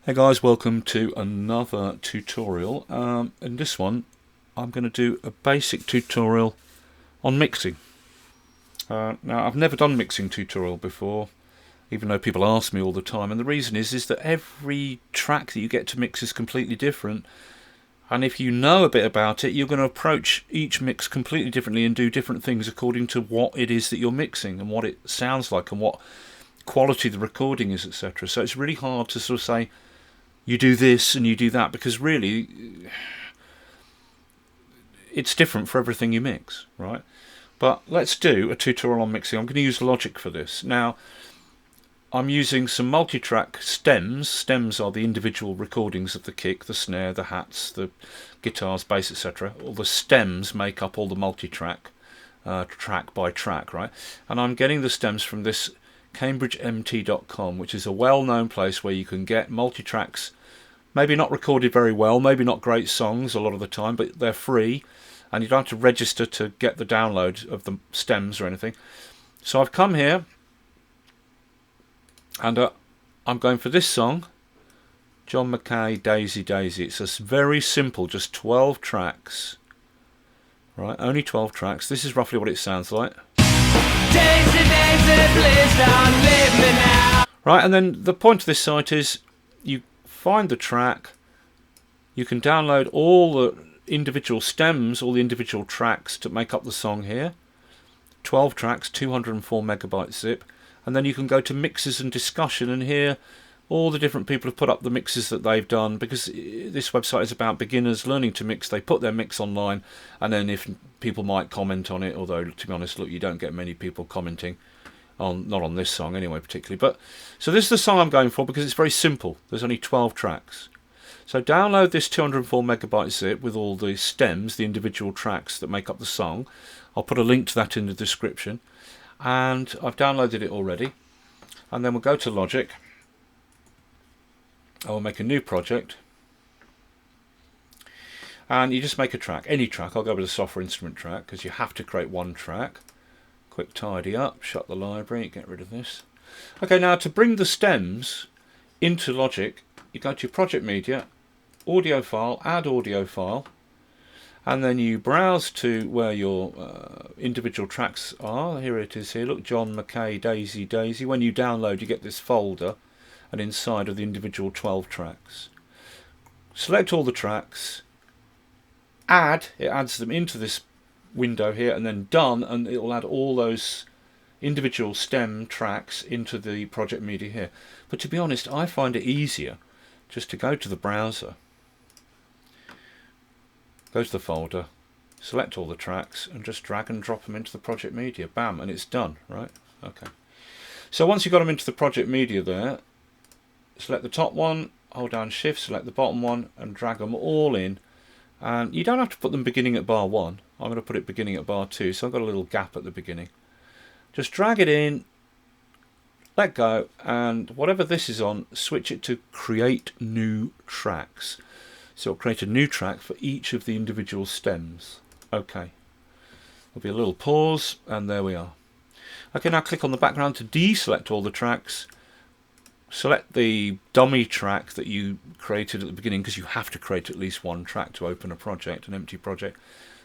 Hey guys, welcome to another tutorial. In this one I'm going to do a basic tutorial on mixing. Now I've never done mixing tutorial before, even though people ask me all the time, and the reason is that every track that you get to mix is completely different, and if you know a bit about it, you're going to approach each mix completely differently and do different things according to what it is that you're mixing and what it sounds like and what quality the recording is, etc. So it's really hard to sort of say you do this and you do that, because really it's different for everything you mix, right? But let's do a tutorial on mixing. I'm going to use Logic for this. Now I'm using some multi-track stems. Stems are the individual recordings of the kick, the snare, the hats, the guitars, bass, etc. All the stems make up all the multi-track, track by track, right? And I'm getting the stems from this CambridgeMT.com, which is a well-known place where you can get multi-tracks, maybe not recorded very well, maybe not great songs a lot of the time, but they're free and you don't have to register to get the download of the stems or anything. So I've come here and I'm going for this song, John Mackay, Daisy Daisy. It's a very simple, just 12 tracks, right? Only 12 tracks. This is roughly what it sounds like. Daisy, Daisy, please don't leave me now. Right, and then the point of this site is you find the track, you can download all the individual stems, all the individual tracks to make up the song here. 12 tracks, 204 megabyte zip, and then you can go to mixes and discussion and hear all the different people have put up the mixes that they've done, because this website is about beginners learning to mix. They put their mix online, and then if people might comment on it, although to be honest, look, you don't get many people commenting on, not on this song anyway particularly. But so this is the song I'm going for because it's very simple. There's only 12 tracks. So download this 204 megabyte zip with all the stems, the individual tracks that make up the song. I'll put a link to that in the description, and I've downloaded it already. And then we'll go to Logic. I will make a new project, and you just make a track, any track. I'll go with a software instrument track because you have to create one track. Quick tidy up, shut the library, get rid of this. Okay, now to bring the stems into Logic, you go to your project media, audio file, add audio file, and then you browse to where your individual tracks are. Here it is here, look, John Mackay, Daisy Daisy. When you download, you get this folder, and inside of the individual 12 tracks. Select all the tracks, it adds them into this window here, and then done, and it will add all those individual stem tracks into the project media here. But to be honest, I find it easier just to go to the browser, go to the folder, select all the tracks, and just drag and drop them into the project media. Bam, and it's done, right? Okay. So once you've got them into the project media there, select the top one, hold down shift, select the bottom one, and drag them all in. And you don't have to put them beginning at bar 1. I'm going to put it beginning at bar 2, so I've got a little gap at the beginning. Just drag it in, let go, and whatever this is on, switch it to create new tracks. So it'll create a new track for each of the individual stems. Okay. There'll be a little pause, and there we are. Okay, now click on the background to deselect all the tracks. Select the dummy track that you created at the beginning, because you have to create at least one track to open a project, an empty project.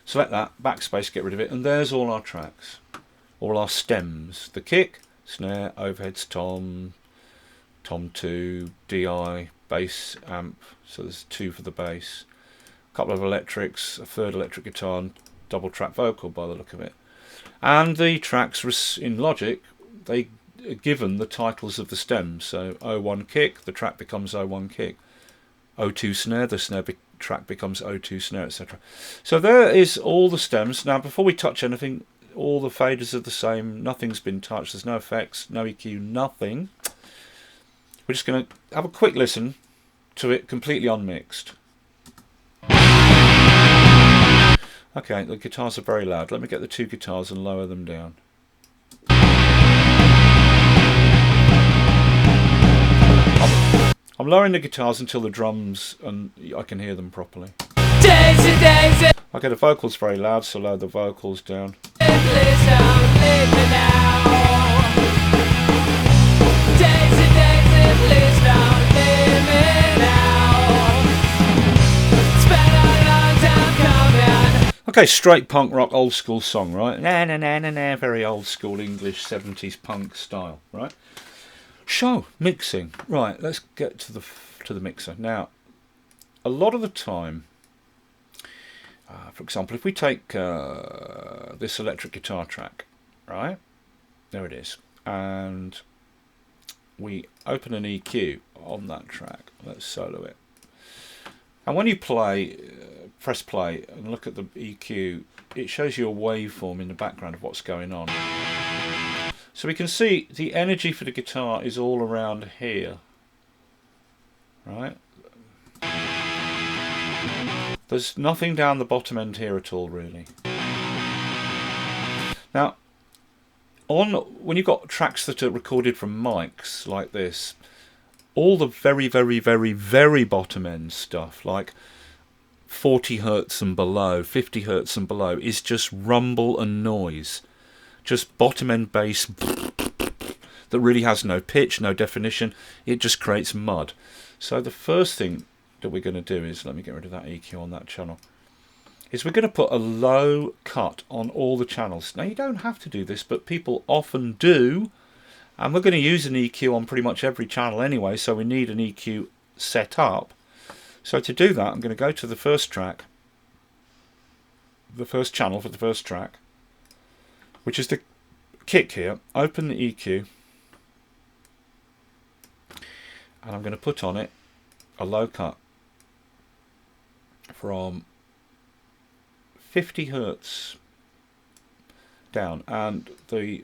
Select that, backspace, get rid of it, and there's all our tracks, all our stems. The kick, snare, overheads, tom, tom 2, DI, bass, amp, so there's 2 for the bass, a couple of electrics, a third electric guitar, and double track vocal by the look of it. And the tracks in Logic, they given the titles of the stems. So 01 kick, the track becomes 01 kick. 02 snare, the snare track becomes 02 snare, etc. So there is all the stems. Now before we touch anything, all the faders are the same, nothing's been touched, there's no effects, no EQ, nothing. We're just going to have a quick listen to it completely unmixed. Okay, the guitars are very loud. Let me get the 2 guitars and lower them down. I'm lowering the guitars until the drums and I can hear them properly. Daisy, Daisy. Okay, the vocals very loud, so lower the vocals down. Please don't leave me now. Daisy, Daisy, please don't leave me now. Okay, straight punk rock, old school song, right? Na na na na na, very old school English 70s punk style, right? So, mixing. Right, let's get to the mixer. Now, a lot of the time, for example, if we take this electric guitar track, right? There it is. And we open an EQ on that track. Let's solo it. And when you play, press play and look at the EQ, it shows you a waveform in the background of what's going on. So we can see the energy for the guitar is all around here, right? There's nothing down the bottom end here at all, really. Now, when you've got tracks that are recorded from mics like this, all the very, very, very, very bottom end stuff, like 40 hertz and below, 50 hertz and below, is just rumble and noise. Just bottom end bass that really has no pitch, no definition. It just creates mud. So the first thing that we're going to do is, let me get rid of that EQ on that channel, is we're going to put a low cut on all the channels. Now, you don't have to do this, but people often do. And we're going to use an EQ on pretty much every channel anyway, so we need an EQ set up. So to do that, I'm going to go to the first track, the first channel for the first track, which is the kick here. Open the EQ, and I'm going to put on it a low cut from 50 hertz down, and the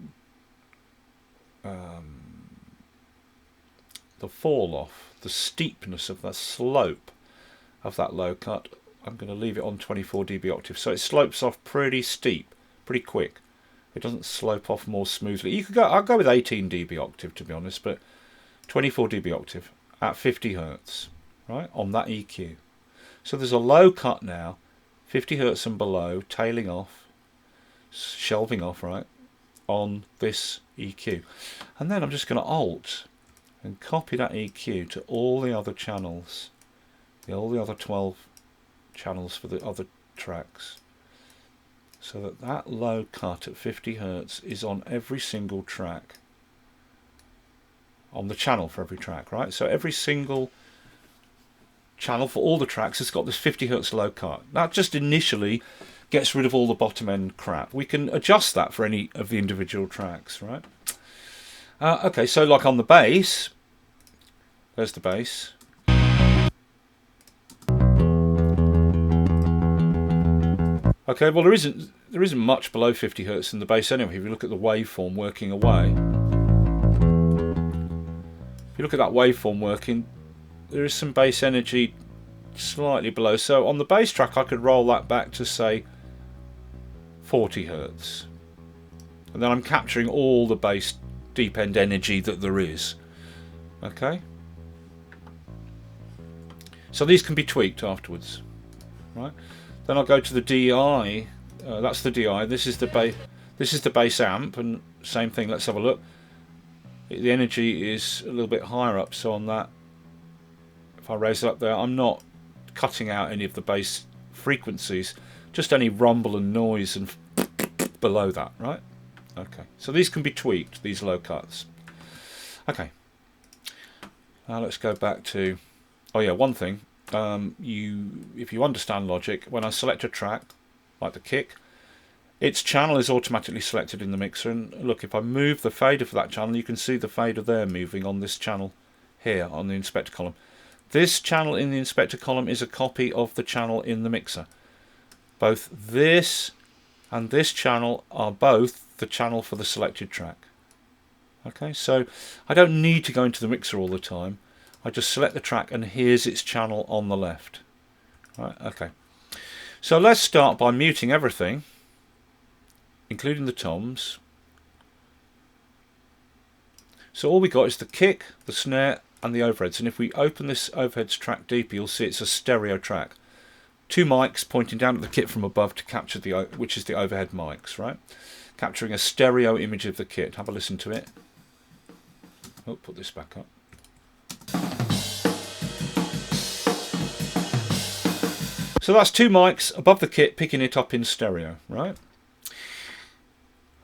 fall off, the steepness of the slope of that low cut, I'm going to leave it on 24 dB octave, so it slopes off pretty steep, pretty quick. It doesn't slope off more smoothly. You could go, I'll go with 18 dB octave to be honest, but 24 dB octave at 50 hertz, right, on that EQ. So there's a low cut now, 50 hertz and below, tailing off, shelving off, right, on this EQ. And then I'm just going to Alt and copy that EQ to all the other channels, all the other 12 channels for the other tracks, so that that low cut at 50 hertz is on every single track, on the channel for every track, right? So every single channel for all the tracks has got this 50 hertz low cut. That just initially gets rid of all the bottom end crap. We can adjust that for any of the individual tracks, right? Okay, so like on the bass, there's the bass. Okay, well there isn't much below 50 hertz in the bass anyway. If you look at the waveform working away, if you look at that waveform working, there is some bass energy slightly below. So on the bass track, I could roll that back to say 40 hertz, and then I'm capturing all the bass deep end energy that there is. Okay, so these can be tweaked afterwards, right? Then I'll go to the DI. That's the DI. This is the bass. This is the bass amp, and same thing. Let's have a look. The energy is a little bit higher up, so on that, if I raise it up there, I'm not cutting out any of the bass frequencies, just any rumble and noise and below that, right? Okay, so these can be tweaked, these low cuts. Okay, now let's go back to, oh yeah, one thing, if you understand Logic, when I select a track, like the kick, its channel is automatically selected in the mixer, and look, if I move the fader for that channel, you can see the fader there moving on this channel here on the inspector column. This channel in the inspector column is a copy of the channel in the mixer. Both this and this channel are both the channel for the selected track. Okay, so I don't need to go into the mixer all the time. I just select the track and here's its channel on the left. Right, okay. So let's start by muting everything, including the toms. So all we got is the kick, the snare and the overheads, and if we open this overheads track deeper, you'll see it's a stereo track. Two mics pointing down at the kit from above to capture which is the overhead mics, right? Capturing a stereo image of the kit. Have a listen to it. Oh, put this back up. So So that's two mics above the kit picking it up in stereo, right?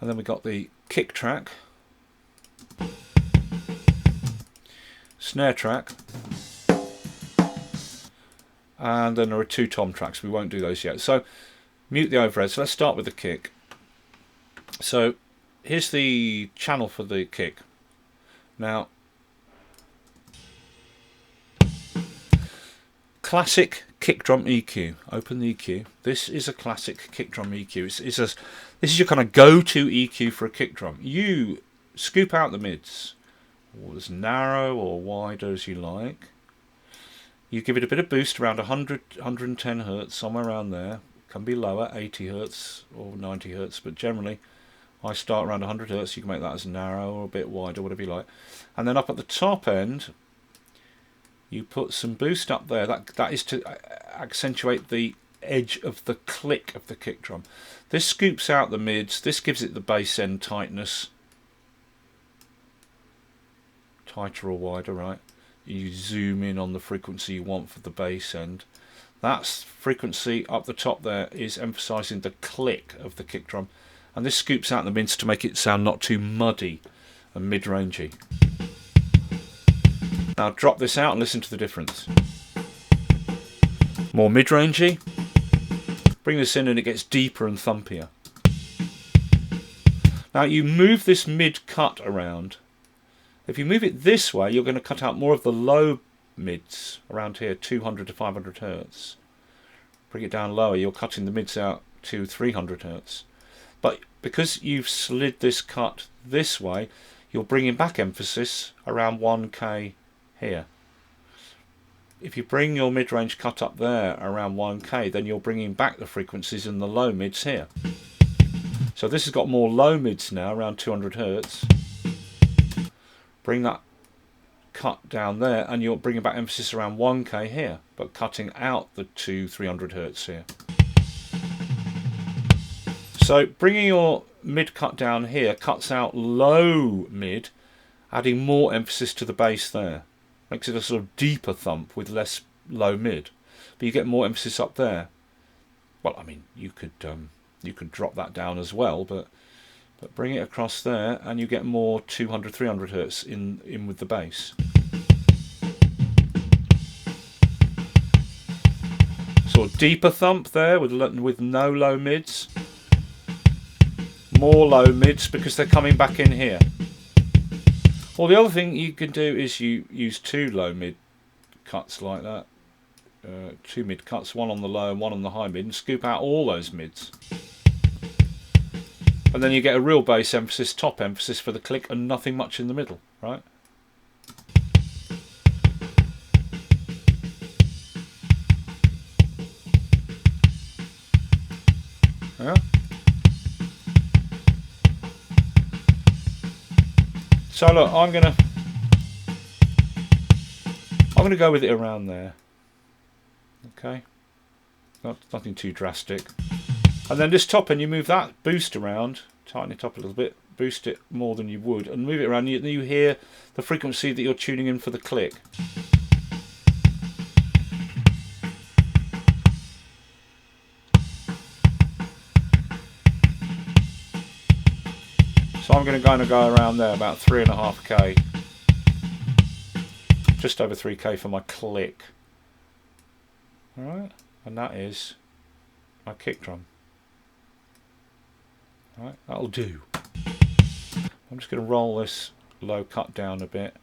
And then we got the kick track, snare track, and then there are two tom tracks. We won't do those yet. So mute the overhead. So let's start with the kick. So here's the channel for the kick. Now, classic kick drum EQ. Open the EQ. This is a classic kick drum EQ. This is your kind of go-to EQ for a kick drum. You scoop out the mids, or as narrow or wide as you like. You give it a bit of boost around 100, 110 hertz, somewhere around there. Can be lower, 80 hertz or 90 hertz, but generally I start around 100 hertz. You can make that as narrow or a bit wider, whatever you like. And then up at the top end, you put some boost up there. That is to accentuate the edge of the click of the kick drum. This scoops out the mids. This gives it the bass end tightness. Tighter or wider, right? You zoom in on the frequency you want for the bass end. That frequency up the top there is emphasising the click of the kick drum. And this scoops out the mids to make it sound not too muddy and mid-rangey. Now drop this out and listen to the difference. More mid-rangey. Bring this in and it gets deeper and thumpier. Now you move this mid-cut around. If you move it this way, you're going to cut out more of the low mids around here, 200 to 500 hertz. Bring it down lower, you're cutting the mids out to 300 hertz. But because you've slid this cut this way, you're bringing back emphasis around 1K here. If you bring your mid-range cut up there around 1K, then you're bringing back the frequencies in the low mids here. So this has got more low mids now, around 200 hertz. Bring that cut down there and you're bringing back emphasis around 1K here, but cutting out the 300 hertz here. So bringing your mid cut down here cuts out low mid, adding more emphasis to the bass there. Makes it a sort of deeper thump with less low mid, but you get more emphasis up there. Well, I mean, you could drop that down as well, but bring it across there and you get more 200, 300 hertz in with the bass. Sort of deeper thump there with no low mids. More low mids because they're coming back in here. Well, the other thing you can do is you use two low mid cuts like that. Two mid cuts, one on the low and one on the high mid, and scoop out all those mids. And then you get a real bass emphasis, top emphasis for the click, and nothing much in the middle, right? Yeah. So look, I'm gonna go with it around there. Okay, nothing too drastic. And then this top end, you move that boost around, tighten it up a little bit, boost it more than you would, and move it around. And you hear the frequency that you're tuning in for the click. So I'm going to kind of go around there, about 3.5K, just over 3K for my click. All right, and that is my kick drum. Right, that'll do. I'm just going to roll this low cut down a bit.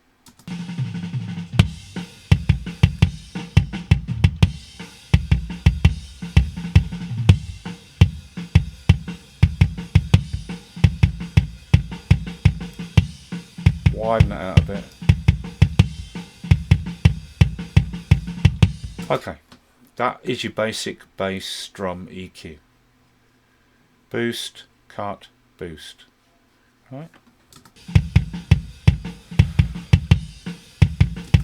Widen that out a bit. Okay, that is your basic bass drum EQ. Boost, cut, boost. Right.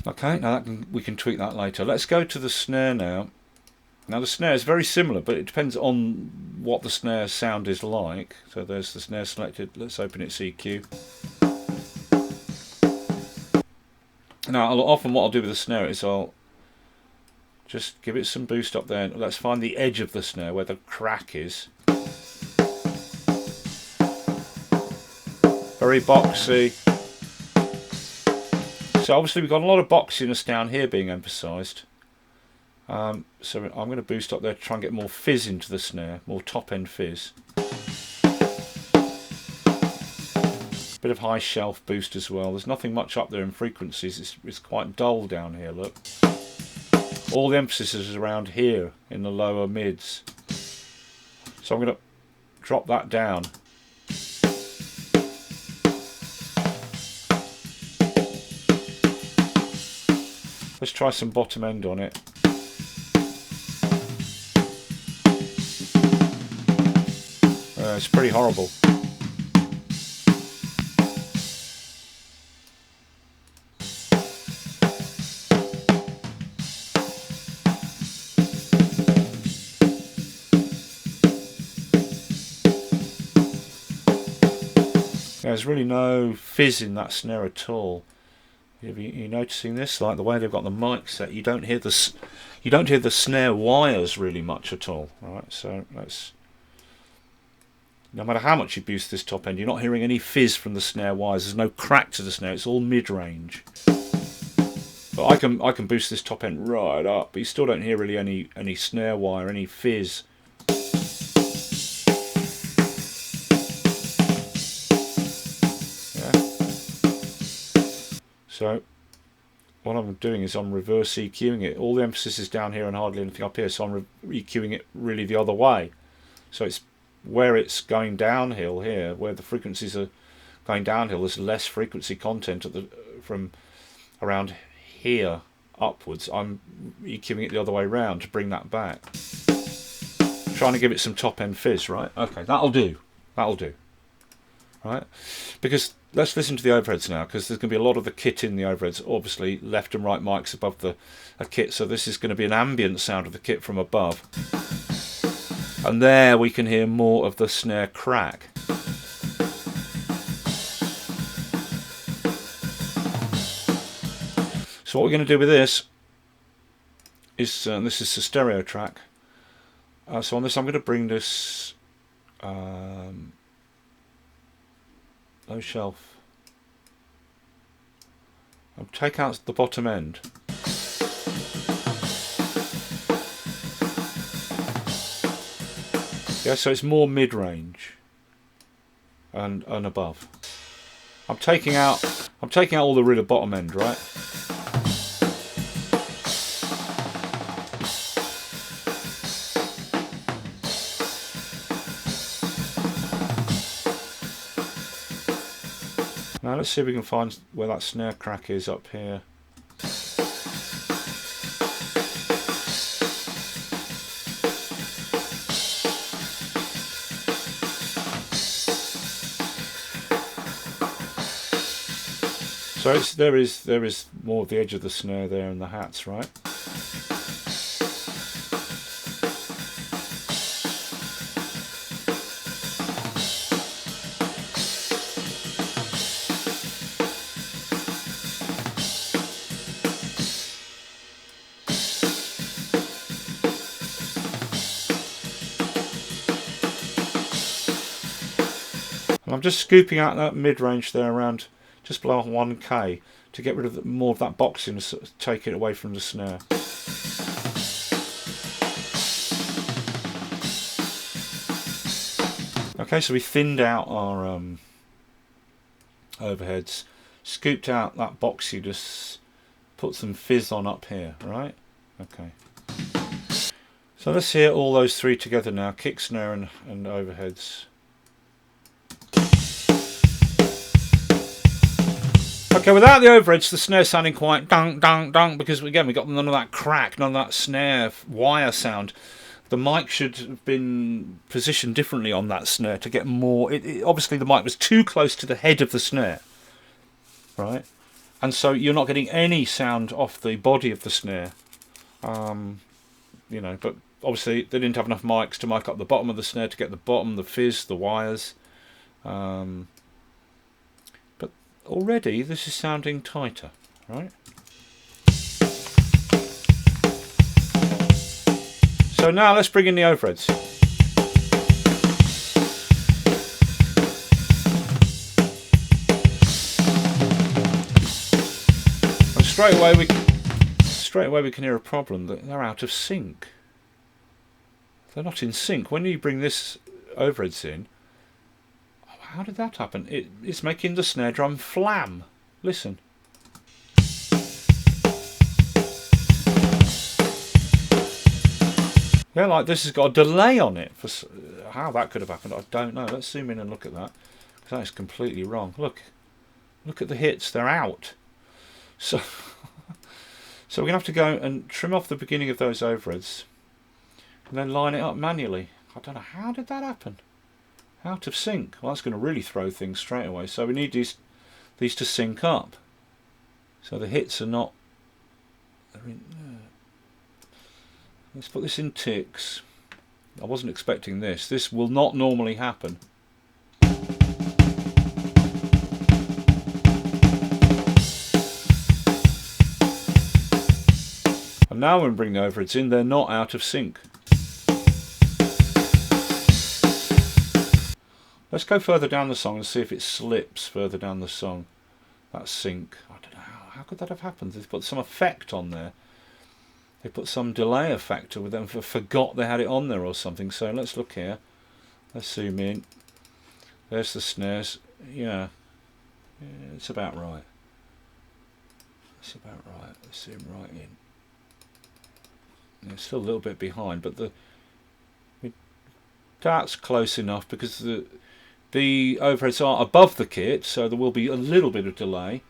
Okay, now we can tweak that later. Let's go to the snare now. Now the snare is very similar, but it depends on what the snare sound is like. So there's the snare selected. Let's open its EQ. Now often what I'll do with the snare is I'll Just give it some boost up there. Let's find the edge of the snare where the crack is. Very boxy. So obviously we've got a lot of boxiness down here being emphasised. So I'm going to boost up there to try and get more fizz into the snare, more top end fizz. Bit of high shelf boost as well. There's nothing much up there in frequencies. It's quite dull down here, look. All the emphasis is around here in the lower mids. So I'm going to drop that down. Let's try some bottom end on it. It's pretty horrible. There's really no fizz in that snare at all. Are you noticing this? Like the way they've got the mic set, you don't hear the snare wires really much at all. All right, so let's. No matter how much you boost this top end, you're not hearing any fizz from the snare wires. There's no crack to the snare. It's all mid-range. But I can boost this top end right up, but you still don't hear really any snare wire, any fizz. So what I'm doing is I'm reverse EQing it. All the emphasis is down here and hardly anything up here, so I'm EQing it really the other way. So it's where it's going downhill here, where the frequencies are going downhill, there's less frequency content from around here upwards. I'm EQing it the other way around to bring that back. Trying to give it some top end fizz, right? Okay, that'll do. That'll do. Right? Because let's listen to the overheads now, because there's going to be a lot of the kit in the overheads. Obviously, left and right mics above a kit, so this is going to be an ambient sound of the kit from above. And there we can hear more of the snare crack. So what we're going to do with this is, this is the stereo track. So on this I'm going to bring this low shelf. I'll take out the bottom end. Yeah, so it's more mid-range and above. I'm taking out all the real bottom end, right? Now let's see if we can find where that snare crack is up here. So there is more of the edge of the snare there in the hats, right? And I'm just scooping out that mid-range there around just below 1K to get rid of more of that boxiness, take it away from the snare. Okay, so we thinned out our overheads, scooped out that boxiness, put some fizz on up here, right? Okay. So let's hear all those three together now, kick, snare and overheads. Okay, without the overheads, the snare sounding quite dunk, dunk, dunk, because again, we got none of that crack, none of that snare wire sound. The mic should have been positioned differently on that snare to get more. Obviously, the mic was too close to the head of the snare, right? And so you're not getting any sound off the body of the snare. You know, but obviously they didn't have enough mics to mic up the bottom of the snare to get the bottom, the fizz, the wires. Already this is sounding tighter, right? So now let's bring in the overheads. And straight away we can hear a problem, that they're out of sync. They're not in sync. When you bring this overheads in, how did that happen? It's making the snare drum flam. Listen. Yeah, like this has got a delay on it. For how that could have happened, I don't know. Let's zoom in and look at that, because that is completely wrong. Look at the hits. They're out. So, so we're gonna have to go and trim off the beginning of those overheads, and then line it up manually. I don't know, how did that happen? Out of sync. Well, that's going to really throw things straight away. So we need these to sync up, so the hits are not. Let's put this in ticks. I wasn't expecting this. This will not normally happen. And now when we bring the overheads in, they're not out of sync. Let's go further down the song and see if it slips further down the song. That sync. I don't know how could that have happened. They've put some effect on there. They put some delay effect with them. Forgot they had it on there or something. So let's look here. Let's zoom in. There's the snares. Yeah, it's about right. It's about right. Let's zoom right in. It's still a little bit behind, but that's close enough, because the overheads are above the kit, so there will be a little bit of delay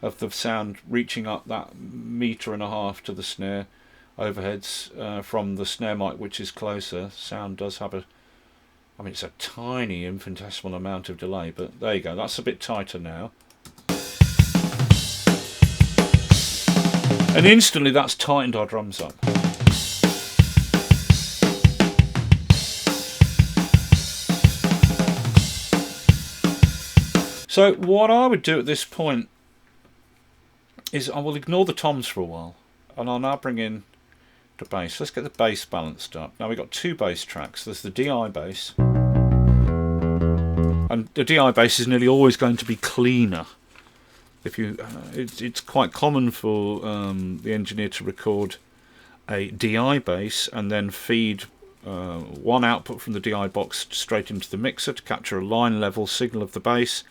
of the sound reaching up that 1.5 meters to the snare overheads from the snare mic, which is closer. Sound does have I mean, it's a tiny infinitesimal amount of delay, but there you go. That's a bit tighter now. And instantly that's tightened our drums up. So what I would do at this point is I will ignore the toms for a while, and I'll now bring in the bass. Let's get the bass balanced up. Now we've got two bass tracks. There's the DI bass, and the DI bass is nearly always going to be cleaner. If you, it's quite common for the engineer to record a DI bass and then feed one output from the DI box straight into the mixer to capture a line level signal of the bass,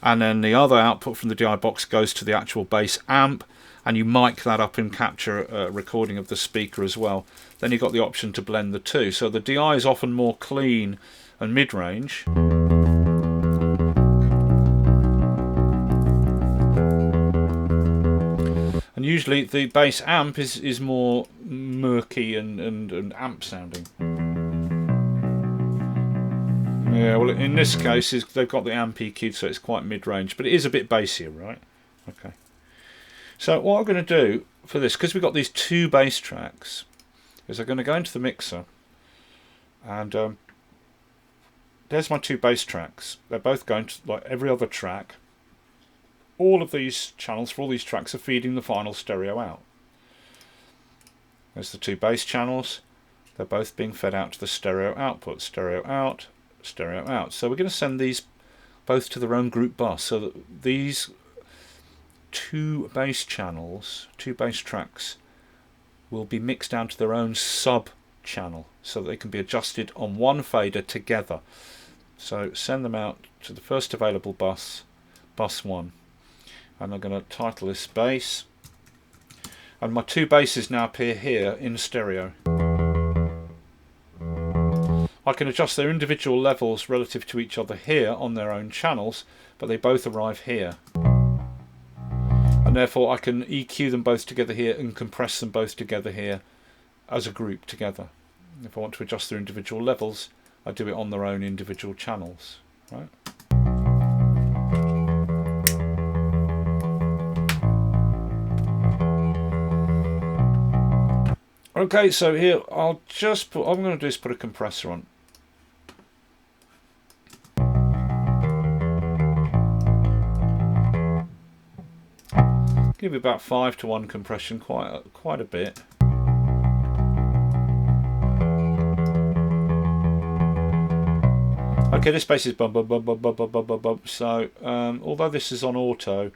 and then the other output from the DI box goes to the actual bass amp, and you mic that up and capture a recording of the speaker as well. Then you've got the option to blend the two. So the DI is often more clean and mid-range, and usually the bass amp is more murky and amp sounding. Yeah, well in this case they've got the amp EQ'd, so it's quite mid-range, but it is a bit bassier, right? Okay. So what I'm going to do for this, because we've got these two bass tracks, is I'm going to go into the mixer, and there's my two bass tracks. They're both going to, like every other track, all of these channels for all these tracks are feeding the final stereo out. There's the two bass channels. They're both being fed out to the stereo output. Stereo out, stereo out. So we're going to send these both to their own group bus, so that these two bass channels, two bass tracks, will be mixed down to their own sub channel, so that they can be adjusted on one fader together. So send them out to the first available bus, bus 1, and I'm going to title this bass, and my two basses now appear here in stereo. I can adjust their individual levels relative to each other here on their own channels, but they both arrive here. And therefore I can EQ them both together here and compress them both together here as a group together. If I want to adjust their individual levels, I do it on their own individual channels. Right? Okay, so here I'm going to do is put a compressor on. Give it about 5 to 1 compression, quite a bit. Okay, this bass is bum bum bum bum bum bum bum bum bum. So although this is on auto,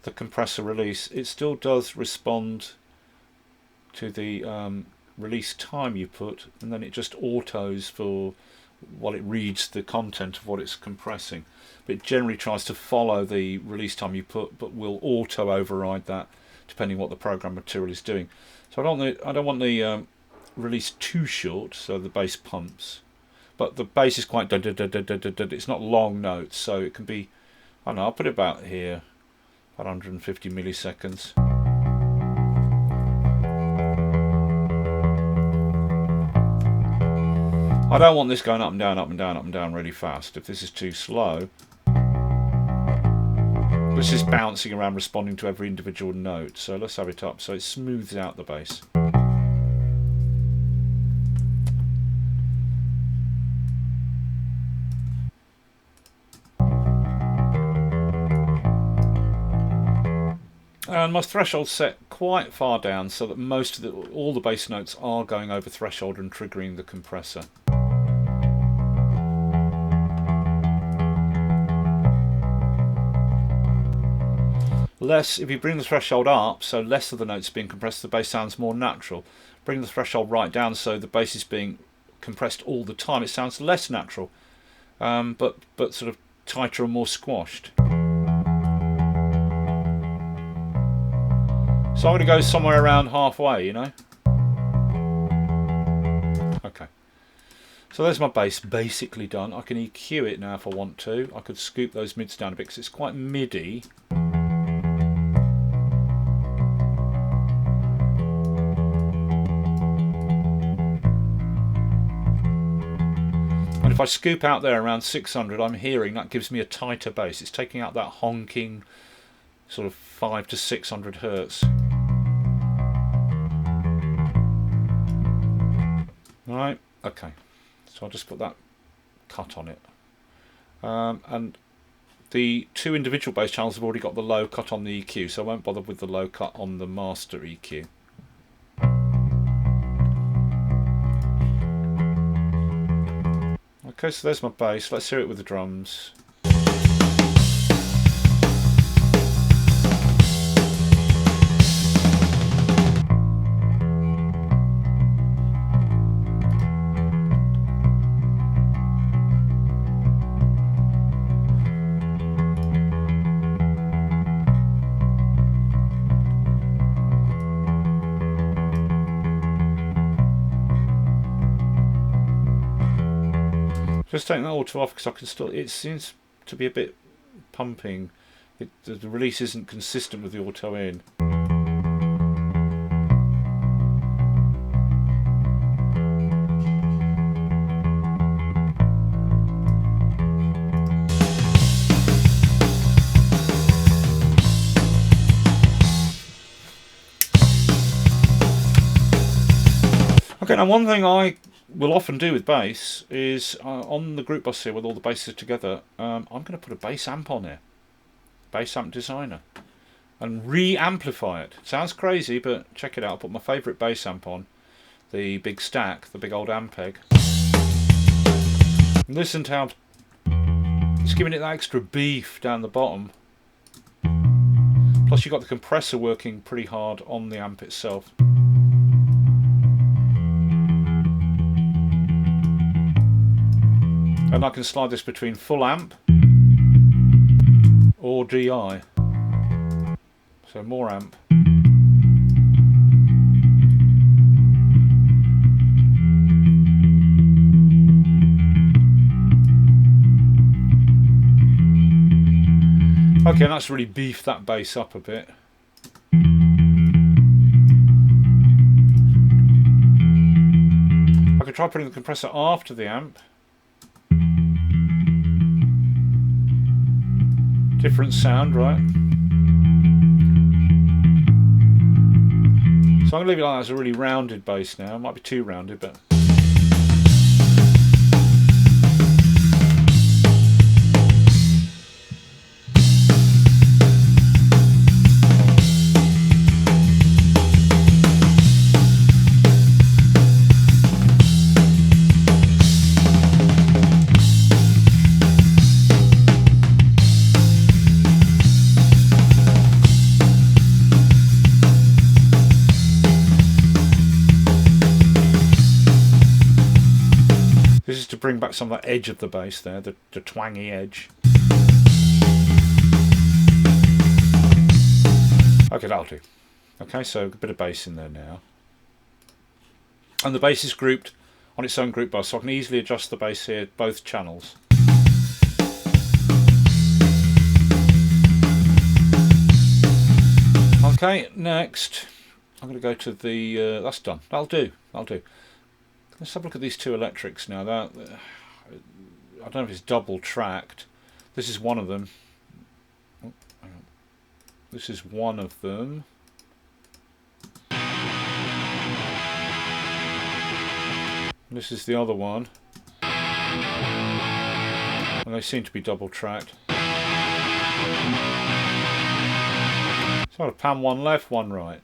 the compressor release, it still does respond to the release time you put, and then it just autos for while it reads the content of what it's compressing. But it generally tries to follow the release time you put, but will auto override that depending what the program material is doing. So I don't want the release too short, so the bass pumps. But the bass is quite it's not long notes, so it can be, I don't know, I'll put it about here, about 150 milliseconds. I don't want this going up and down, up and down, up and down really fast. If this is too slow, this is bouncing around responding to every individual note. So let's have it up so it smooths out the bass. And my threshold's set quite far down so that all the bass notes are going over threshold and triggering the compressor. If you bring the threshold up, so less of the notes are being compressed, the bass sounds more natural. Bring the threshold right down so the bass is being compressed all the time, it sounds less natural, but sort of tighter and more squashed. So I'm going to go somewhere around halfway, you know. Okay. So there's my bass basically done. I can EQ it now if I want to. I could scoop those mids down a bit because it's quite MIDI. And if I scoop out there around 600, I'm hearing that gives me a tighter bass. It's taking out that honking sort of 500 to 600 hertz. Right, okay. So I'll just put that cut on it. And the two individual bass channels have already got the low cut on the EQ, so I won't bother with the low cut on the master EQ. Okay, so there's my bass. Let's hear it with the drums. Just taking that auto off because I can still. It seems to be a bit pumping. The release isn't consistent with the auto in. Okay, now one thing I will often do with bass is on the group bus here with all the basses together, I'm going to put a bass amp on here, bass amp designer, and re-amplify it. Sounds crazy, but check it out. I'll put my favourite bass amp on, the big stack, the big old Ampeg. Listen to how it's giving it that extra beef down the bottom. Plus you've got the compressor working pretty hard on the amp itself. And I can slide this between full amp or DI. So more amp. Okay, and that's really beefed that bass up a bit. I could try putting the compressor after the amp. Different sound, right? So I'm going to leave it like that as a really rounded bass now. It might be too rounded, but... This is to bring back some of that edge of the bass there, the twangy edge. Okay, that'll do. Okay, so a bit of bass in there now. And the bass is grouped on its own group bar, so I can easily adjust the bass here, both channels. Okay, next I'm going to go to the... that's done. That'll do. Let's have a look at these two electrics now. I don't know if it's double tracked. This is one of them. Oh, hang on. This is one of them. This is the other one. And they seem to be double tracked. So pan one left, one right.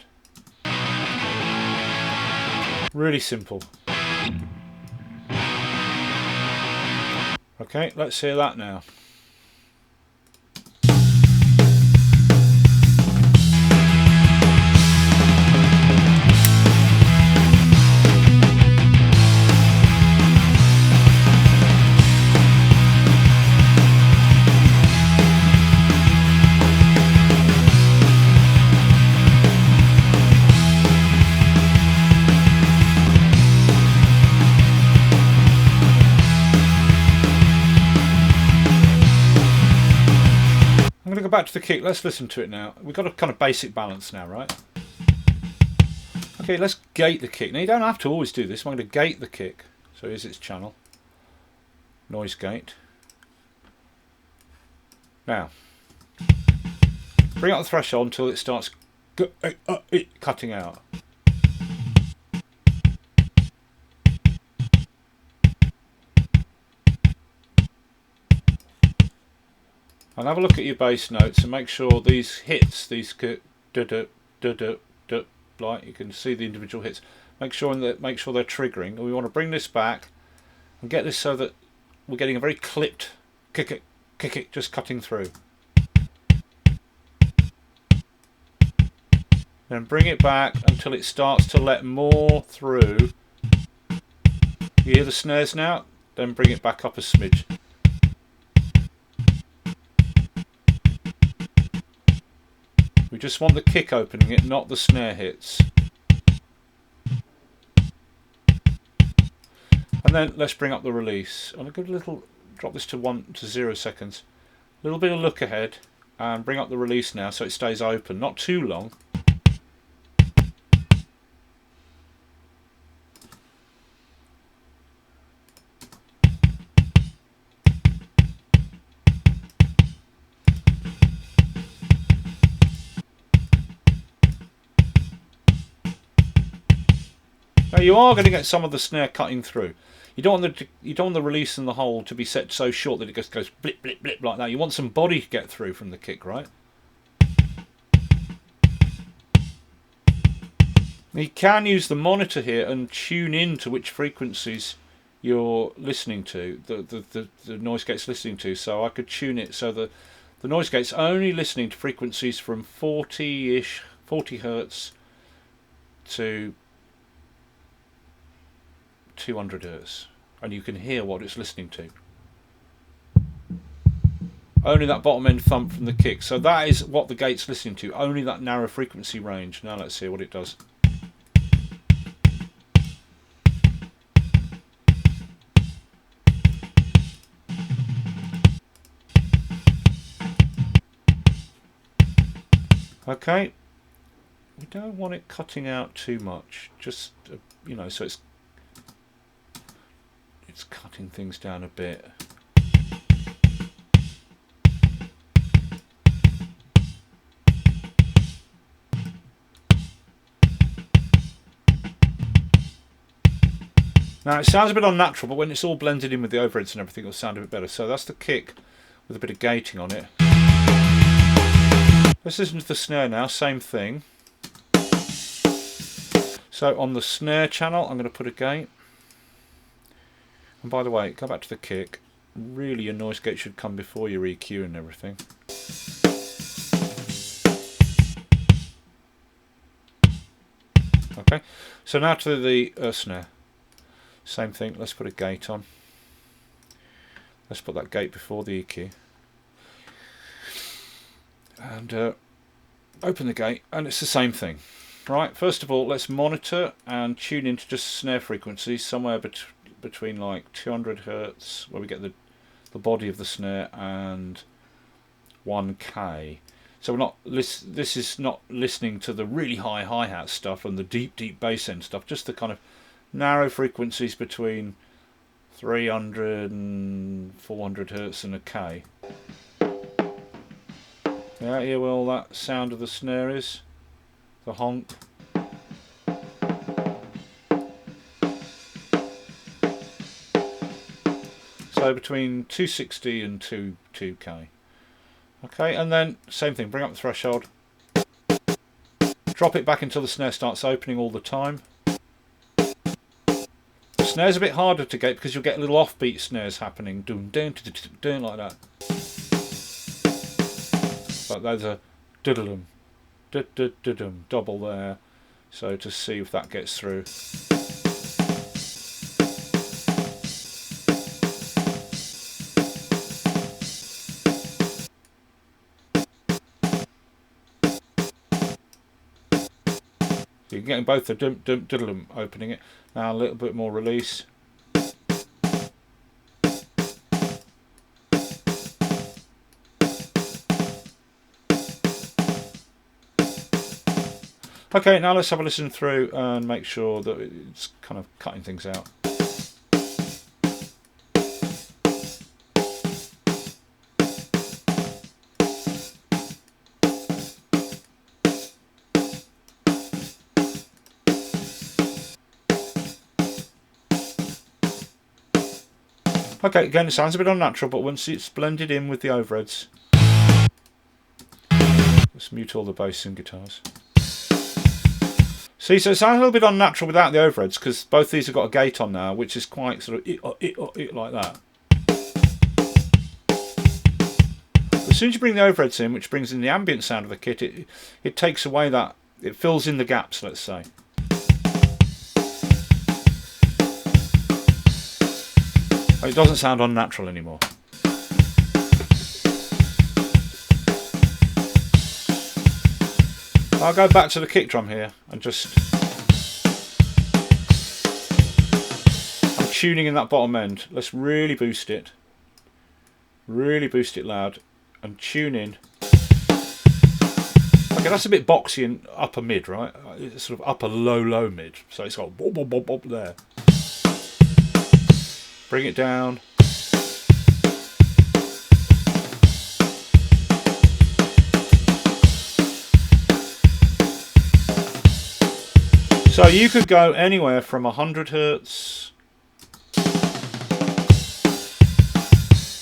Really simple. Okay, let's hear that now. I'm going to go back to the kick. Let's listen to it now. We've got a kind of basic balance now, right? Okay, let's gate the kick. Now you don't have to always do this. I'm going to gate the kick. So here's its channel. Noise gate. Now, bring up the threshold until it starts cutting out. And have a look at your bass notes and make sure these hits, these like you can see the individual hits. Make sure they're triggering. And we want to bring this back and get this so that we're getting a very clipped kick it, just cutting through. Then bring it back until it starts to let more through. You hear the snares now? Then bring it back up a smidge. We just want the kick opening it, not the snare hits. And then let's bring up the release. I'm going to drop this to 1 to 0 seconds. A little bit of look ahead and bring up the release now so it stays open, not too long. Now you are going to get some of the snare cutting through. You don't want the release and the hold to be set so short that it just goes blip blip blip like that. You want some body to get through from the kick, right? You can use the monitor here and tune in to which frequencies you're listening to, the noise gate's listening to. So I could tune it so the noise gate's only listening to frequencies from 40 hertz to 200 hertz, and you can hear what it's listening to. Only that bottom end thump from the kick. So that is what the gate's listening to, only that narrow frequency range. Now let's see what it does. Okay, we don't want it cutting out too much, just so it's cutting things down a bit. Now it sounds a bit unnatural, but when it's all blended in with the overheads and everything, it'll sound a bit better. So that's the kick with a bit of gating on it. Let's listen to the snare now, same thing. So on the snare channel, I'm going to put a gate. And by the way, go back to the kick. Really, your noise gate should come before your EQ and everything. Okay, so now to the snare. Same thing, let's put a gate on. Let's put that gate before the EQ. And open the gate, and it's the same thing. Right, first of all, let's monitor and tune into just snare frequencies, somewhere between like 200 Hertz, where we get the body of the snare, and 1K. So we're not. This is not listening to the really high hi-hat stuff and the deep bass end stuff. Just the kind of narrow frequencies between 300 and 400 Hertz and a K. Yeah, hear where all that sound of the snare is. The honk. So between 260 and 2K. Okay, and then same thing, bring up the threshold. Drop it back until the snare starts opening all the time. The snare's a bit harder to get because you'll get little offbeat snares happening. Doom, doom, doom, like that. But there's a diddle-dum, diddle-dum, double there. So to see if that gets through. So you're getting both the diddle-dum opening it. Now a little bit more release. Okay, now let's have a listen through and make sure that it's kind of cutting things out. Okay, again, it sounds a bit unnatural, but once it's blended in with the overheads, let's mute all the bass and guitars. See, so it sounds a little bit unnatural without the overheads, because both these have got a gate on now, which is quite sort of it like that. But as soon as you bring the overheads in, which brings in the ambient sound of the kit, it takes away that, it fills in the gaps, let's say. It doesn't sound unnatural anymore. I'll go back to the kick drum here and just... I'm tuning in that bottom end. Let's really boost it. Really boost it loud and tune in. Okay, that's a bit boxy and upper mid, right? It's sort of upper low mid. So it's got bob bob bob bob there. Bring it down. So you could go anywhere from 100 Hertz.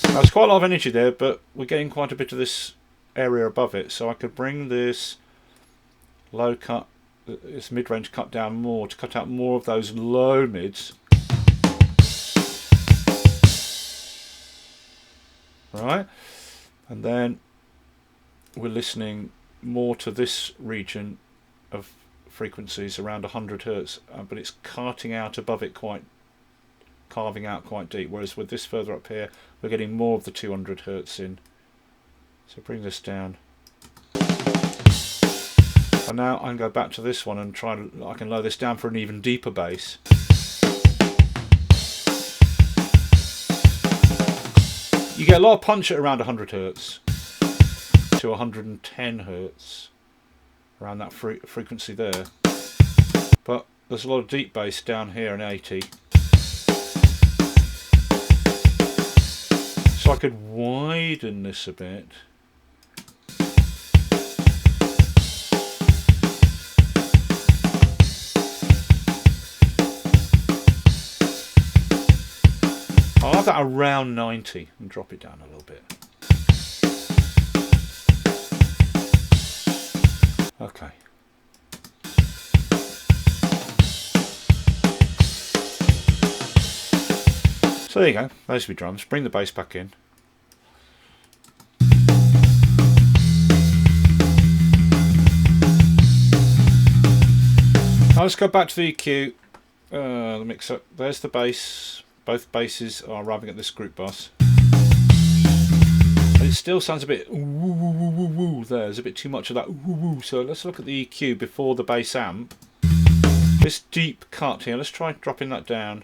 There's quite a lot of energy there, but we're getting quite a bit of this area above it. So I could bring this low cut, this mid-range cut down more to cut out more of those low mids. Right, and then we're listening more to this region of frequencies around 100 Hertz, but it's carving out quite deep, whereas with this further up here we're getting more of the 200 Hertz in. So bring this down, and now I can go back to this one and I can lower this down for an even deeper bass. You get a lot of punch at around 100 Hertz to 110 Hertz, around that frequency there. But there's a lot of deep bass down here in 80. So I could widen this a bit. I'll have that around 90 and drop it down a little bit. Okay. So there you go, those are my drums. Bring the bass back in. Now let's go back to the EQ, the mixer. There's the bass. Both basses are arriving at this group bus. it still sounds a bit woo woo woo woo woo there. There's a bit too much of that woo woo. So let's look at the EQ before the bass amp. This deep cut here, let's try dropping that down.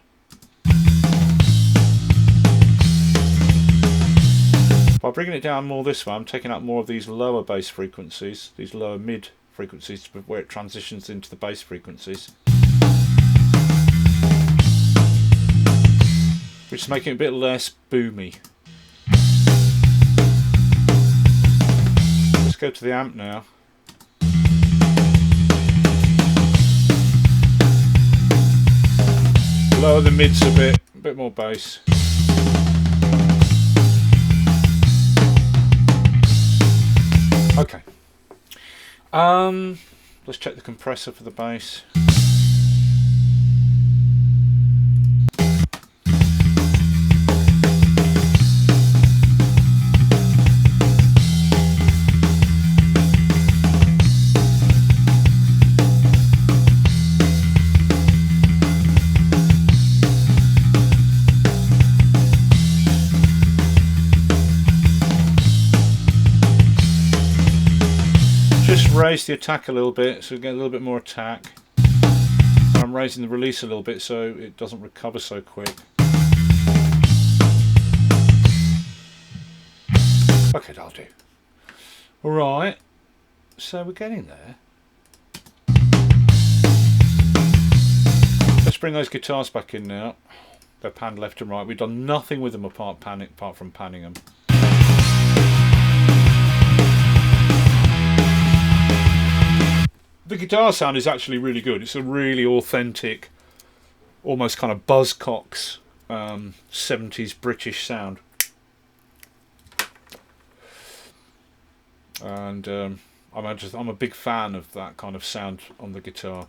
By bringing it down more this way, I'm taking out more of these lower bass frequencies, these lower mid frequencies, where it transitions into the bass frequencies. Which is making it a bit less boomy. Let's go to the amp now. Lower the mids a bit more bass. Okay. Let's check the compressor for the bass. Raise the attack a little bit so we get a little bit more attack. I'm raising the release a little bit so it doesn't recover so quick. Okay, that'll do. Alright, so we're getting there. Let's bring those guitars back in now. They're panned left and right. We've done nothing with them apart from panning them. The guitar sound is actually really good. It's a really authentic, almost kind of Buzzcocks 70s British sound. And I'm a big fan of that kind of sound on the guitar.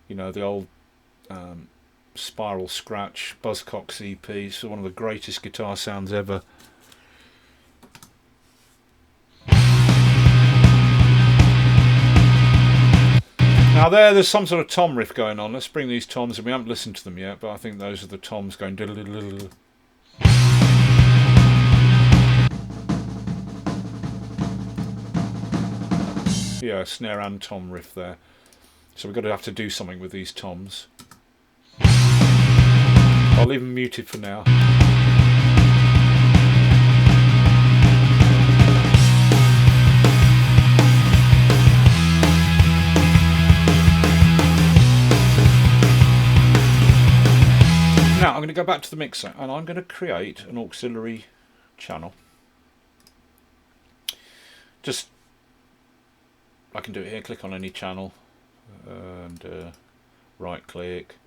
You know, the old Spiral Scratch Buzzcocks EP. It's one of the greatest guitar sounds ever. Now there's some sort of tom riff going on. Let's bring these toms, and we haven't listened to them yet, but I think those are the toms going diddle diddle diddle. Yeah, snare and tom riff there. So we're going to have to do something with these toms. I'll leave them muted for now. Now I'm going to go back to the mixer and I'm going to create an auxiliary channel. Just, I can do it here, click on any channel and right click,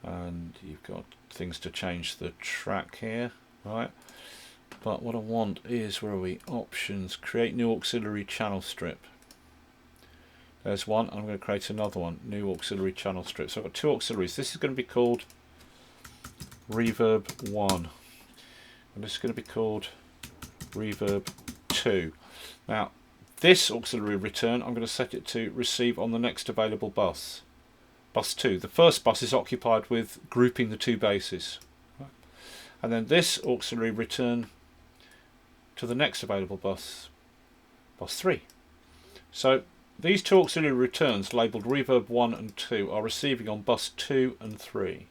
and you've got things to change the track here, right? But what I want is, where are we? Options, create new auxiliary channel strip. There's one. I'm going to create another one, new auxiliary channel strip. So I've got two auxiliaries. This is going to be called Reverb 1 and this is going to be called Reverb 2. Now this auxiliary return I'm going to set it to receive on the next available bus, bus 2. The first bus is occupied with grouping the two basses, and then this auxiliary return to the next available bus, bus 3. So these two auxiliary returns labelled Reverb 1 and 2 are receiving on bus 2 and 3.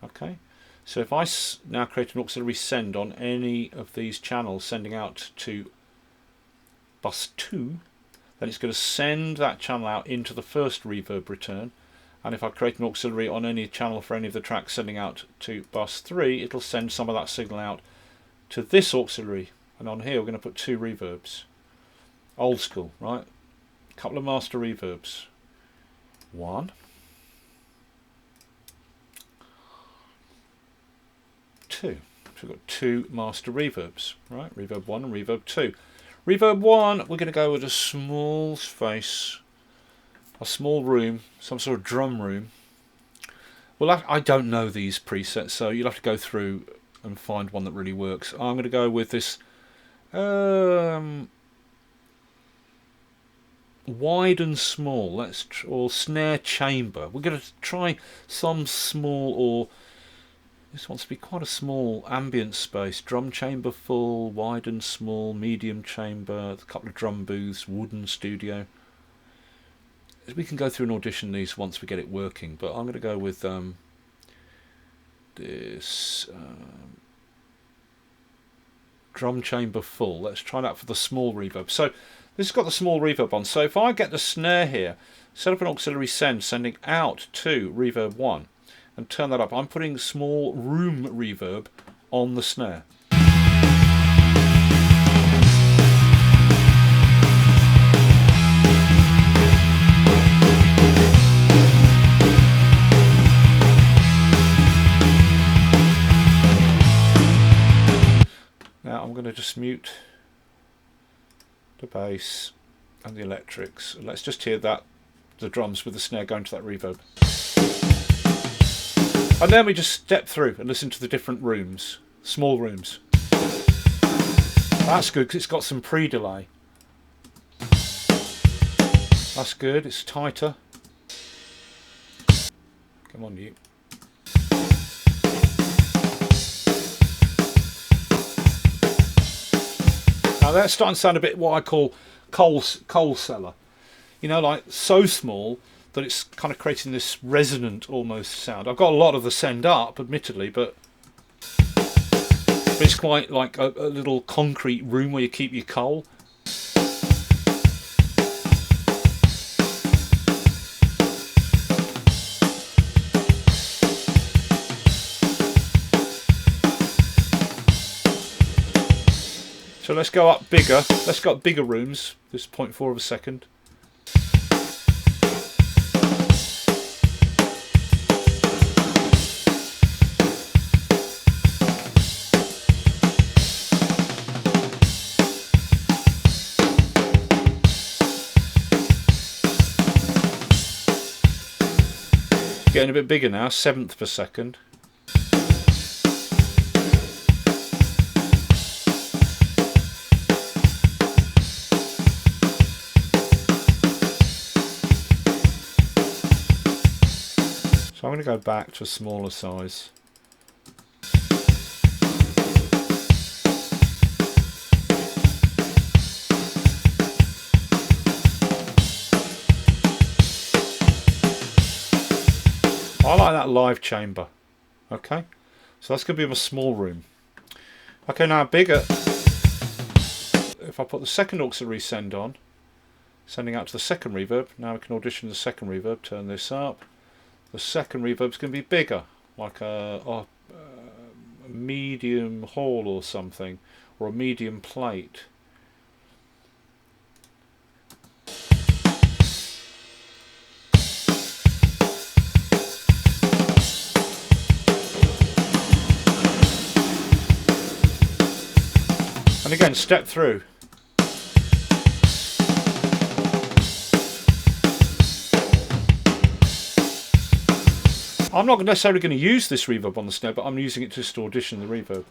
Okay, so if I now create an auxiliary send on any of these channels sending out to bus 2, then it's going to send that channel out into the first reverb return, and if I create an auxiliary on any channel for any of the tracks sending out to bus 3, it'll send some of that signal out to this auxiliary, and on here we're going to put two reverbs. Old school, right? A couple of master reverbs. 1, 2. So we've got two master reverbs, right? Reverb 1 and Reverb 2. Reverb 1, we're going to go with a small space, a small room, some sort of drum room. Well, I don't know these presets, so you'll have to go through and find one that really works. I'm going to go with this wide and small, or snare chamber. We're going to try some small or This wants to be quite a small ambient space. Drum chamber full, wide and small, medium chamber, a couple of drum booths, wooden studio. We can go through and audition these once we get it working, but I'm going to go with this drum chamber full. Let's try that for the small reverb. So this has got the small reverb on. So if I get the snare here, set up an auxiliary send, sending out to reverb 1, and turn that up, I'm putting small room reverb on the snare. Now I'm going to just mute the bass and the electrics. Let's just hear that, the drums with the snare going to that reverb. And then we just step through and listen to the different rooms, small rooms. That's good because it's got some pre-delay. That's good, it's tighter. Come on, you. Now that's starting to sound a bit what I call coal cellar. You know, like so small that it's kind of creating this resonant almost sound. I've got a lot of the send up, admittedly, but it's quite like a little concrete room where you keep your coal. So let's go up bigger. Let's go up bigger rooms. This 0.4 of a second. Getting a bit bigger now, 1/7 per second. So I'm going to go back to a smaller size. I like that live chamber. Okay, so that's going to be my small room. Okay, now bigger. If I put the second auxiliary send on, sending out to the second reverb, now we can audition the second reverb, turn this up. The second reverb is going to be bigger, like a medium hall or something, or a medium plate. And again, step through. I'm not necessarily going to use this reverb on the snare, but I'm using it just to audition the reverb.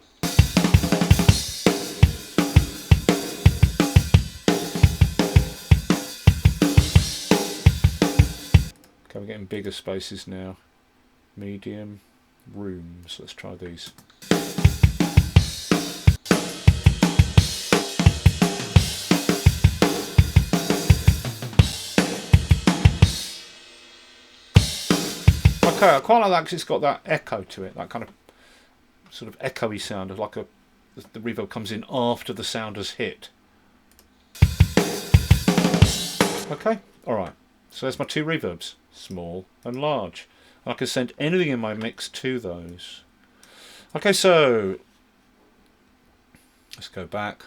Okay, we're getting bigger spaces now. Medium rooms. Let's try these. Okay, I quite like that because it's got that echo to it, that kind of sort of echoey sound, of like the reverb comes in after the sound has hit. Okay, alright, so there's my two reverbs, small and large. And I can send anything in my mix to those. Okay, so let's go back.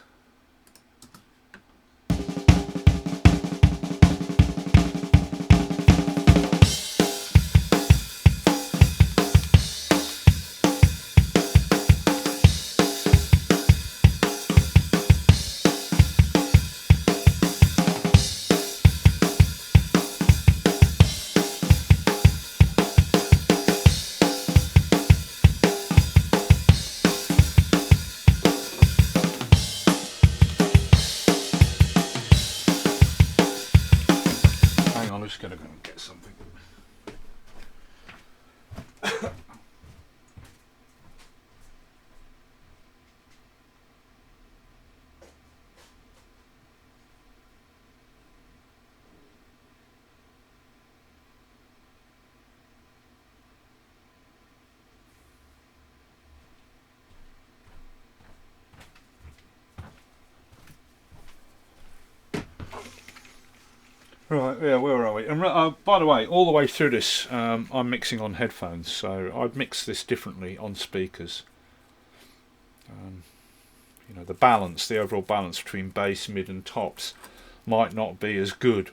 Right, yeah, where are we? And by the way, all the way through this, I'm mixing on headphones, so I'd mix this differently on speakers. You know, the balance, the overall balance between bass, mid and tops might not be as good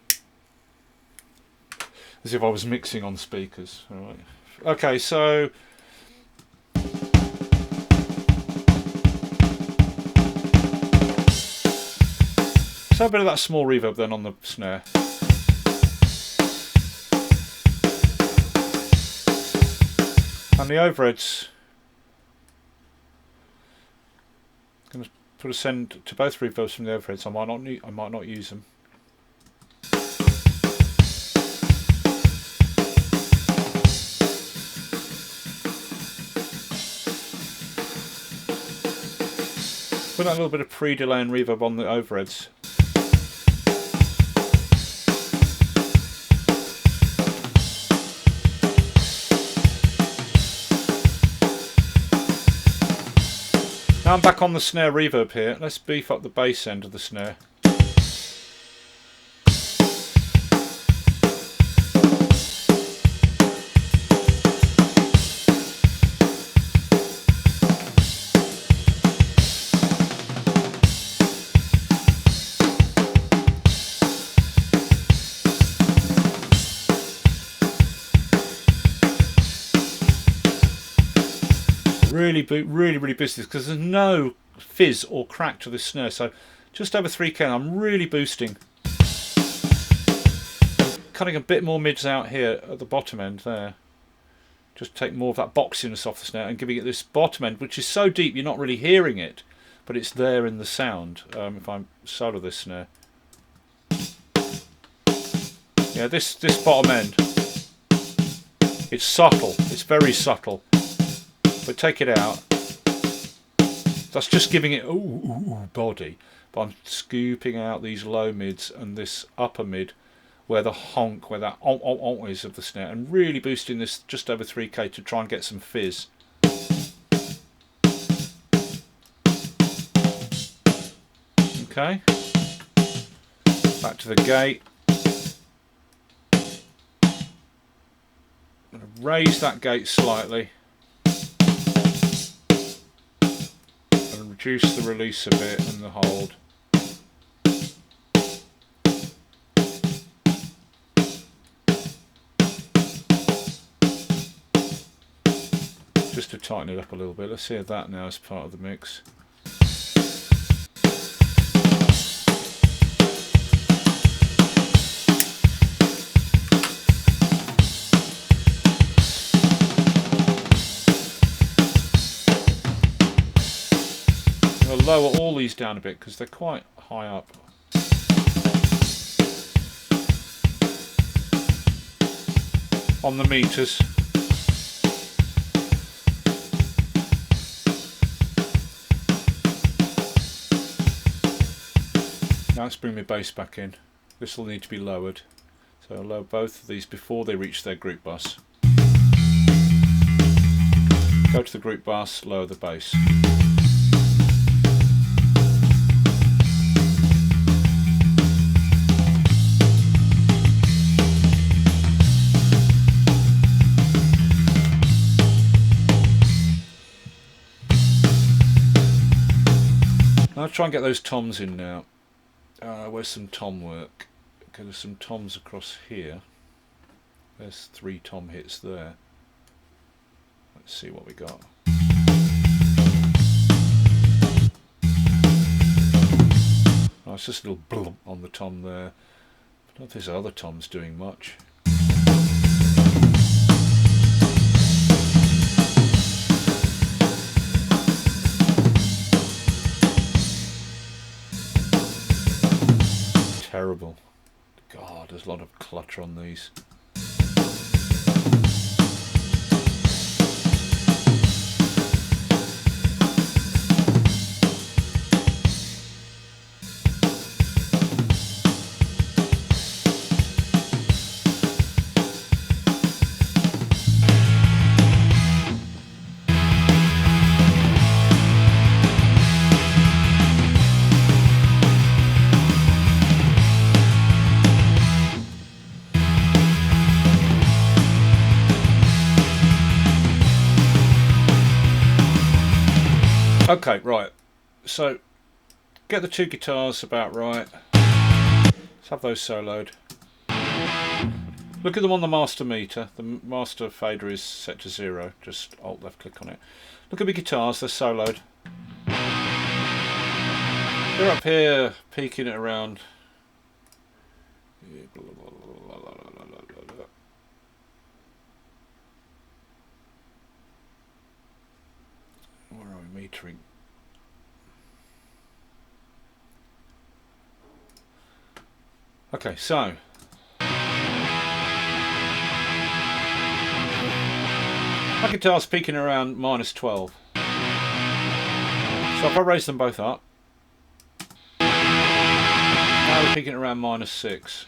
as if I was mixing on speakers. All right. Okay, so a bit of that small reverb then on the snare. And the overheads, I'm going to put a send to both reverbs from the overheads. I might not use them. Put that little bit of pre-delay and reverb on the overheads. Now I'm back on the snare reverb here. Let's beef up the bass end of the snare. Really boost this because there's no fizz or crack to this snare, so just over 3k. I'm really boosting, cutting a bit more mids out here at the bottom end there, just take more of that boxiness off the snare and giving it this bottom end which is so deep you're not really hearing it, but it's there in the sound. If I solo this snare, yeah, this bottom end, it's subtle, it's very subtle. But take it out, that's just giving it body, but I'm scooping out these low mids and this upper mid where the honk, where that is of the snare, and really boosting this just over 3k to try and get some fizz. Okay, back to the gate. I'm going to raise that gate slightly. Reduce the release a bit and the hold. Just to tighten it up a little bit. Let's hear that now as part of the mix. Lower all these down a bit because they're quite high up. On the meters. Now let's bring my bass back in. This will need to be lowered. So I'll lower both of these before they reach their group bus. Go to the group bus, lower the bass. I'll try and get those toms in now. Where's some tom work? Okay, there's some toms across here. There's 3 tom hits there. Let's see what we got. Oh, it's just a little blump on the tom there. I don't know if there's other toms doing much. Terrible. God, there's a lot of clutter on these. Okay, right. So get the two guitars about right. Let's have those soloed. Look at them on the master meter. The master fader is set to 0. Just alt left click on it. Look at the guitars, they're soloed. They're up here peaking it around. Where are we metering? Okay, so my guitar's peaking around -12. So if I raise them both up, now we're peaking around -6.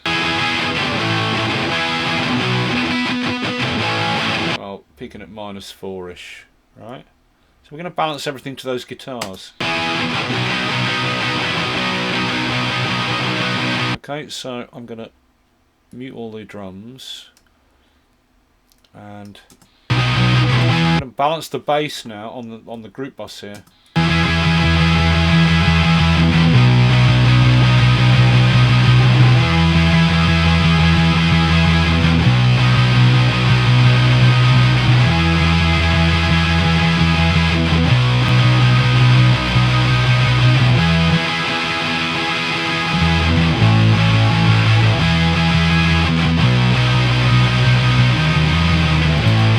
Well, peaking at -4-ish, right? So we're going to balance everything to those guitars. Okay, so I'm going to mute all the drums and I'm going to balance the bass now on the group bus here.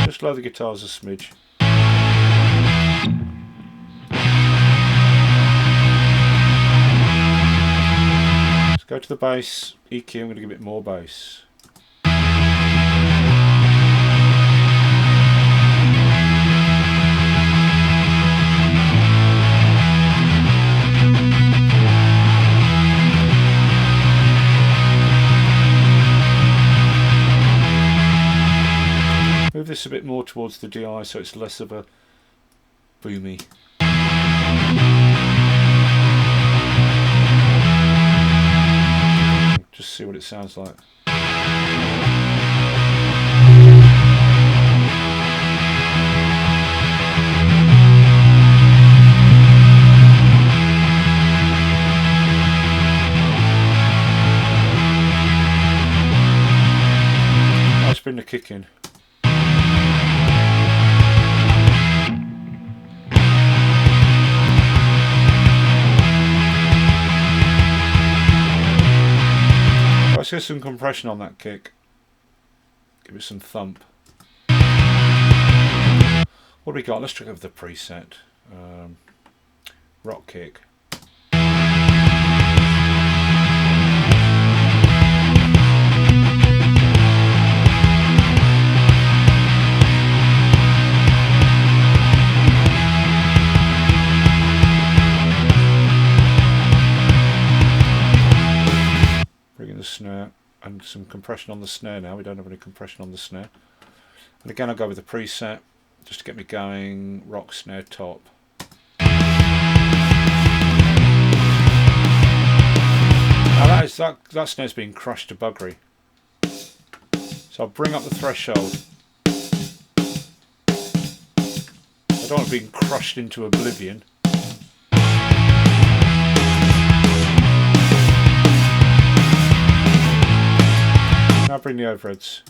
Just lower the guitars a smidge. Let's go to the bass, EQ, I'm going to give it more bass. Move this a bit more towards the DI so it's less of a boomy. Just see what it sounds like. Let's bring the kick in. Let's get some compression on that kick. Give it some thump. What do we got? Let's check over the preset. Rock kick. The snare and some compression on the snare now. We don't have any compression on the snare. And again, I'll go with the preset just to get me going. Rock, snare, top. Now that snare's being crushed to buggery. So I'll bring up the threshold. I don't want it being crushed into oblivion. Now bring the overheads.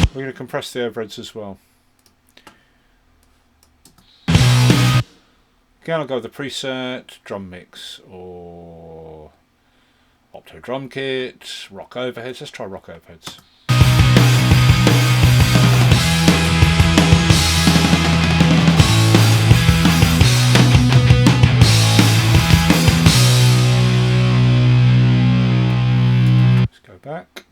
We're going to compress the overheads as well. Again, I'll go with the preset, drum mix or opto drum kit, rock overheads. Let's try rock overheads. Back.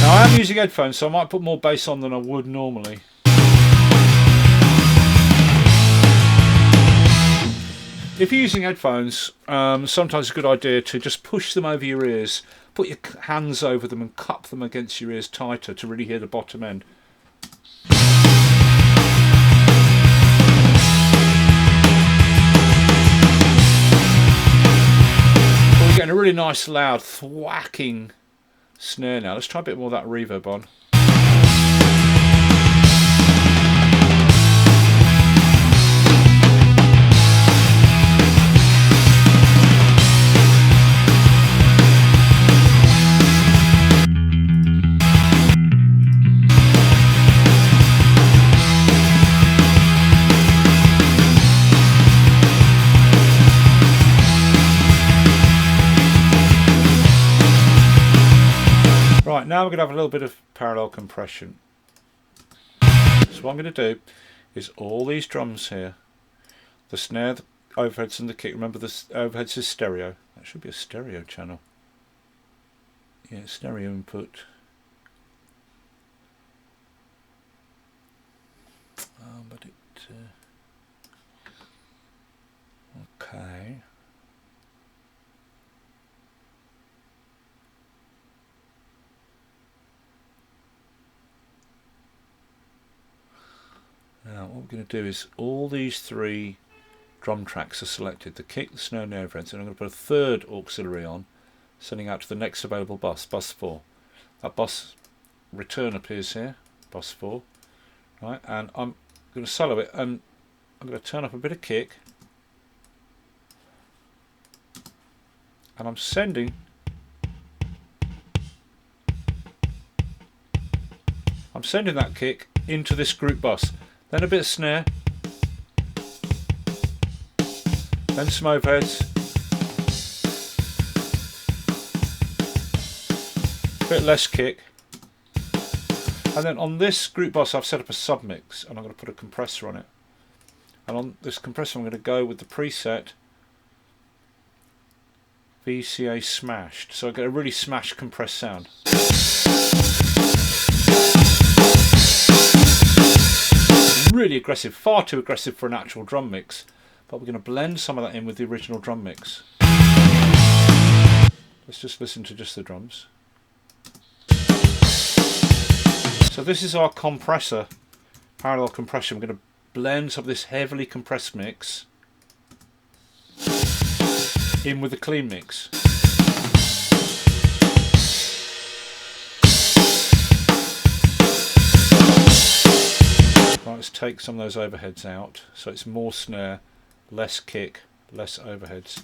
Now I am using headphones, so I might put more bass on than I would normally. If you're using headphones, sometimes it's a good idea to just push them over your ears, put your hands over them and cup them against your ears tighter to really hear the bottom end. getting a really nice loud thwacking snare now. Let's try a bit more of that reverb on. Right, now we're going to have a little bit of parallel compression. So what I'm going to do is all these drums here, the snare, the overheads and the kick. Remember the overheads is stereo. That should be a stereo channel. Yeah, stereo input. But it... okay. Now what we're going to do is all these three drum tracks are selected, the kick, the snare and the overheads, and I'm going to put a third auxiliary on, sending out to the next available bus, bus 4. That bus return appears here, bus 4, right, and I'm going to solo it, and I'm going to turn up a bit of kick, and I'm sending that kick into this group bus. Then a bit of snare, then some overheads, a bit less kick, and then on this group bus I've set up a submix and I'm going to put a compressor on it, and on this compressor I'm going to go with the preset VCA smashed, so I get a really smashed compressed sound. Really aggressive, far too aggressive for an actual drum mix, but we're going to blend some of that in with the original drum mix. Let's just listen to just the drums. So this is our compressor, parallel compression. We're going to blend some of this heavily compressed mix in with the clean mix. Right, let's take some of those overheads out, so it's more snare, less kick, less overheads.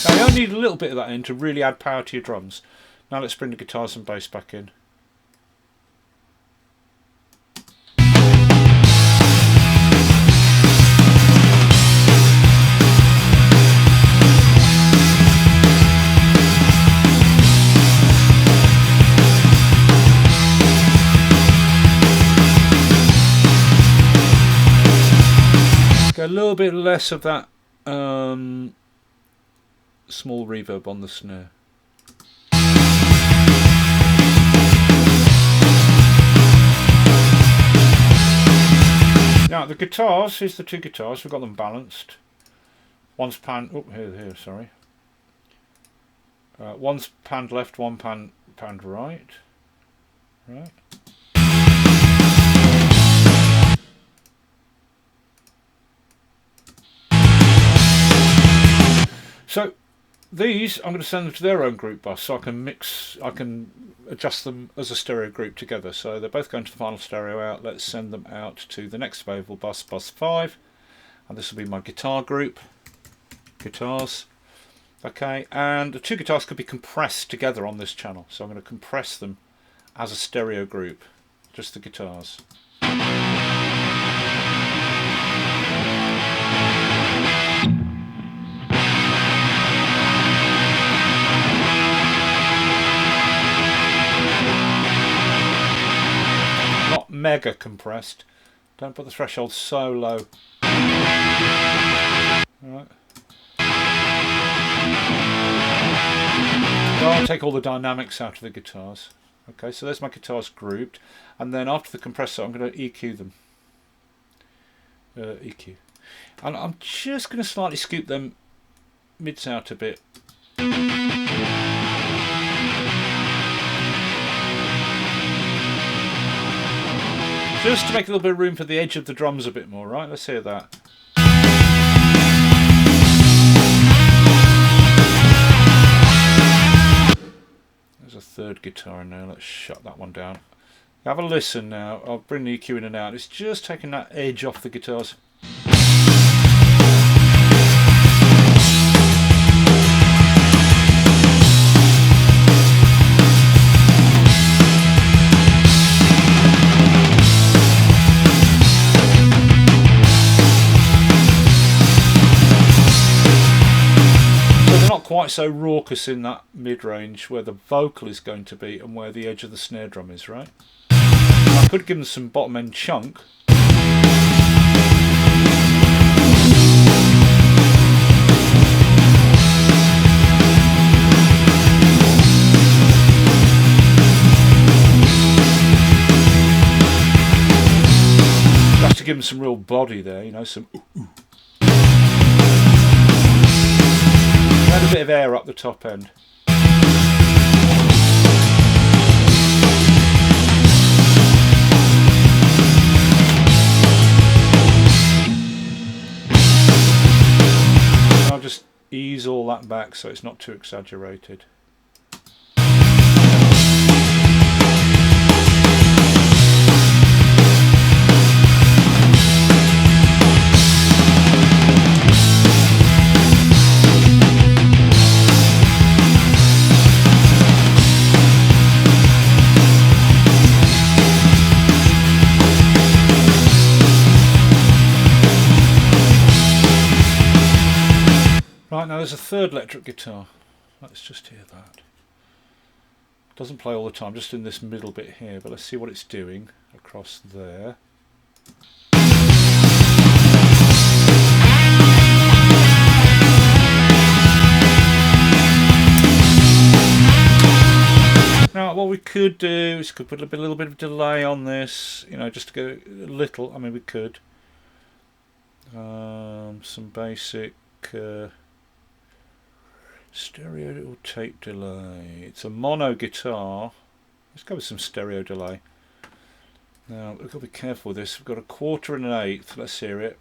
Now you only need a little bit of that in to really add power to your drums. Now let's bring the guitars and bass back in. A little bit less of that small reverb on the snare. Now the guitars, here's the two guitars, we've got them balanced. One's panned, oh here, sorry. One's panned left, one panned right. Right. So these, I'm going to send them to their own group bus, so I can adjust them as a stereo group together. So they're both going to the final stereo out. Let's send them out to the next available bus, bus 5, and this will be my guitar group, guitars. Okay, and the two guitars could be compressed together on this channel, so I'm going to compress them as a stereo group, just the guitars. Not mega compressed. Don't put the threshold so low. Right. I'll take all the dynamics out of the guitars. Okay, so there's my guitars grouped, and then after the compressor I'm going to EQ them. EQ. And I'm just going to slightly scoop them mids out a bit. Just to make a little bit of room for the edge of the drums a bit more, right? Let's hear that. There's a third guitar in there. Let's shut that one down. Have a listen now. I'll bring the EQ in and out. It's just taking that edge off the guitars. Quite so raucous in that mid-range where the vocal is going to be and where the edge of the snare drum is, right? I could give them some bottom end chunk. Have to give them some real body there, you know, some ooh. Add a bit of air up the top end. I'll just ease all that back so it's not too exaggerated. Right, now there's a third electric guitar. Let's just hear that. It doesn't play all the time, just in this middle bit here, but let's see what it's doing across there. Now what we could do is could put a little bit of delay on this, you know, just to go a little, I mean we could. Some basic stereo or tape delay. It's a mono guitar. Let's go with some stereo delay. Now we've got to be careful with this. We've got a quarter and an eighth. Let's hear it.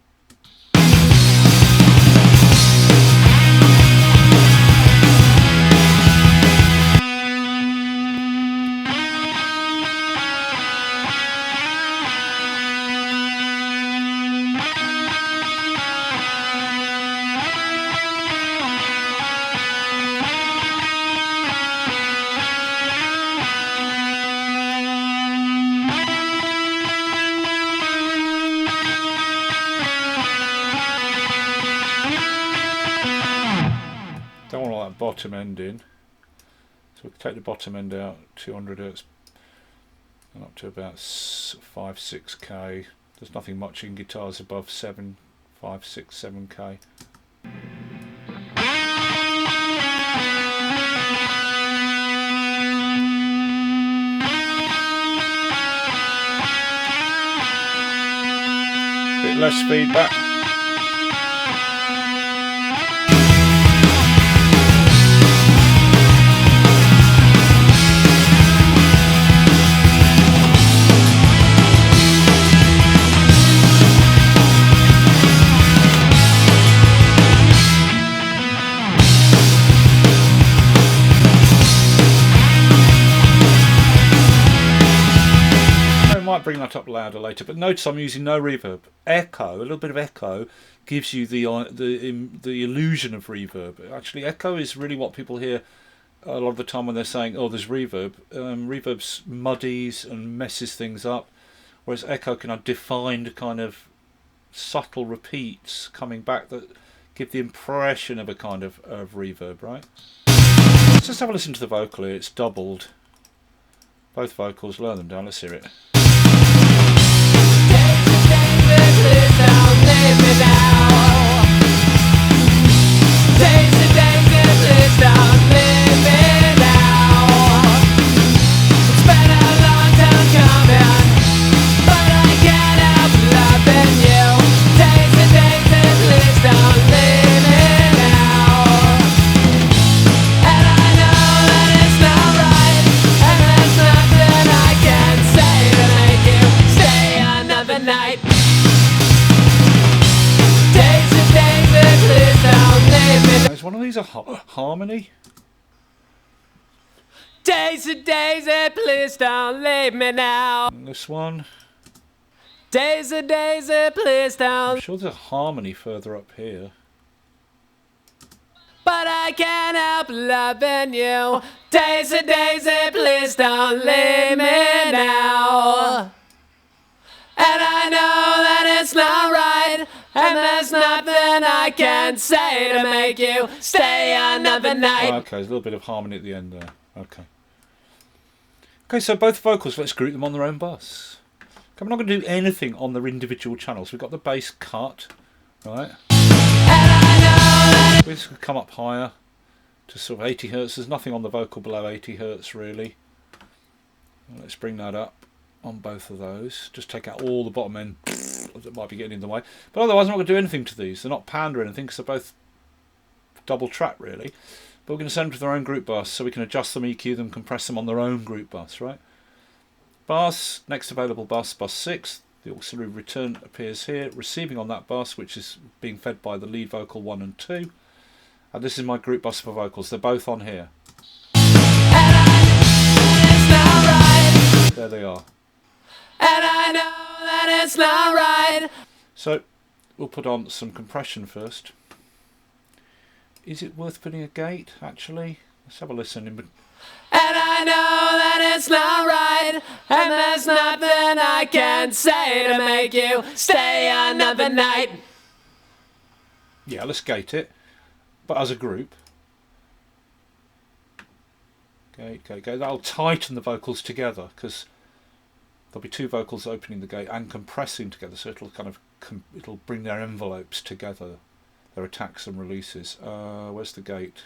Bottom end in, so we can take the bottom end out 200 Hz and up to about 5-6k. There's nothing much in guitars above 7, 5, 6, 7k. Bit less feedback. Bring that up louder later, but notice I'm using no reverb. Echo, a little bit of echo, gives you the illusion of reverb. Actually, echo is really what people hear a lot of the time when they're saying, "Oh, there's reverb." Reverb muddies and messes things up, whereas echo can have defined kind of subtle repeats coming back that give the impression of a kind of reverb, right? Let's just have a listen to the vocal here. It's doubled. Both vocals, lower them down. Let's hear it. Stay one of these a harmony? Daisy, Daisy, please don't leave me now. And this one. Daisy, Daisy, please don't. I'm sure there's a harmony further up here. But I can't help loving you. Daisy, Daisy, please don't leave me now. And I know that it's not right, and there's nothing I can say to make you stay another night. Oh, okay, there's a little bit of harmony at the end there. Okay. Okay, so both vocals, let's group them on their own bus. Okay, we're not going to do anything on their individual channels. We've got the bass cut, right? This could come up higher to sort of 80 Hertz. There's nothing on the vocal below 80 Hertz really. Let's bring that up on both of those. Just take out all the bottom end that might be getting in the way. But otherwise I'm not going to do anything to these. They're not panned or anything because they're both double track really. But we're going to send them to their own group bus so we can adjust them, EQ them, compress them on their own group bus, right? Bus, next available bus, bus 6. The auxiliary return appears here, receiving on that bus, which is being fed by the lead vocal 1 and 2. And this is my group bus for vocals. They're both on here. There they are. And I know that it's not right. So we'll put on some compression first. Is it worth putting a gate, actually? Let's have a listen. And I know that it's not right, and there's nothing I can say to make you stay another night. Yeah, let's gate it, but as a group. Gate, gate, gate. That'll tighten the vocals together because there'll be two vocals opening the gate and compressing together, so it'll kind of it'll bring their envelopes together, their attacks and releases. Where's the gate?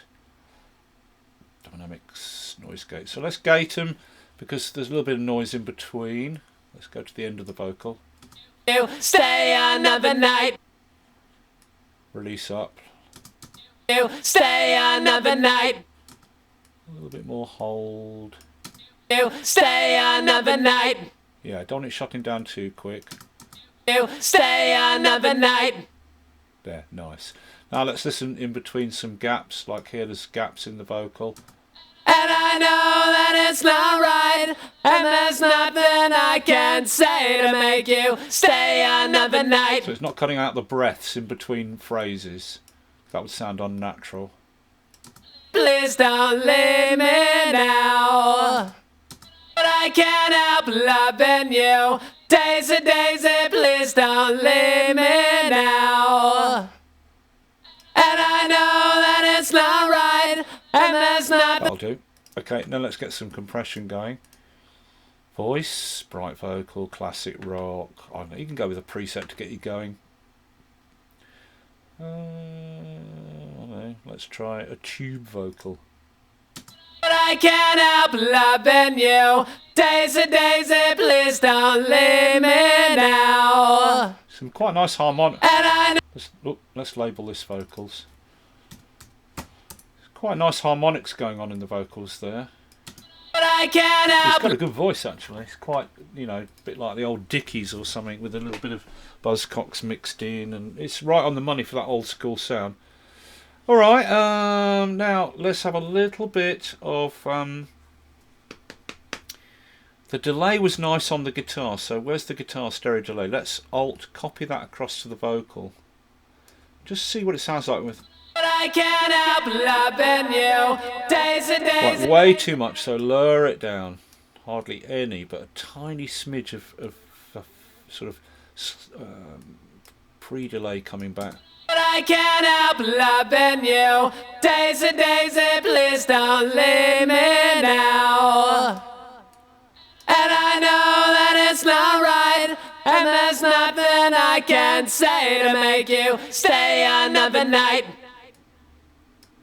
Dynamics, noise gate. So let's gate them because there's a little bit of noise in between. Let's go to the end of the vocal. You stay another night. Release up. You stay another night. A little bit more hold. You stay another night. Yeah, don't want it shutting down too quick. You stay another night. There, nice. Now let's listen in between some gaps, like here there's gaps in the vocal. And I know that it's not right, and there's nothing I can say to make you stay another night. So it's not cutting out the breaths in between phrases. That would sound unnatural. Please don't leave me now. But I can't help loving you. Daisy, Daisy, please don't leave me now. And I know that it's not right, and there's nothing. That'll do. Okay, now let's get some compression going. Voice, bright vocal, classic rock. I don't know, you can go with a preset to get you going. I don't know, let's try a tube vocal. But I can't help loving you. Daisy, Daisy, please don't leave me now. Some quite nice harmonics. And I know. Let's label this vocals. Quite nice harmonics going on in the vocals there. But I can't He's help. got a good voice actually. It's quite, you know, a bit like the old Dickies or something with a little bit of buzzcocks mixed in, and it's right on the money for that old school sound. All right, now let's have a little bit of. The delay was nice on the guitar, so where's the guitar stereo delay? Let's Alt copy that across to the vocal. Just see what it sounds like with. But I can't help loving you. Daisy, Daisy. Right, way too much, so lower it down. Hardly any, but a tiny smidge of sort of pre-delay coming back. But I can't help loving you. Daisy, Daisy, please don't leave me now. And I know that it's not right, and there's nothing I can say to make you stay another night.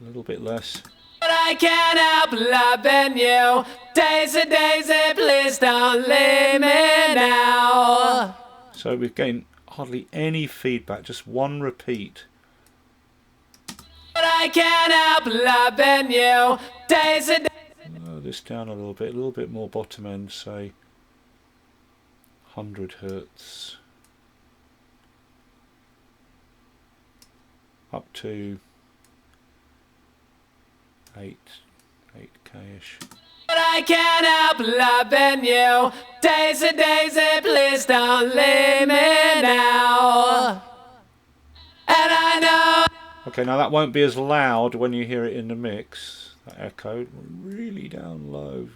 A little bit less. But I can't help loving you. Daisy, Daisy, please don't leave me now. So we've gained hardly any feedback, just one repeat. But I can't help loving you. Daisy, Lower this down a little bit more bottom end, say 100 Hertz. Up to 8k-ish. But I can't help loving you. Daisy, Daisy, please don't leave me now. And I know. Okay, now that won't be as loud when you hear it in the mix. That echo, really down low.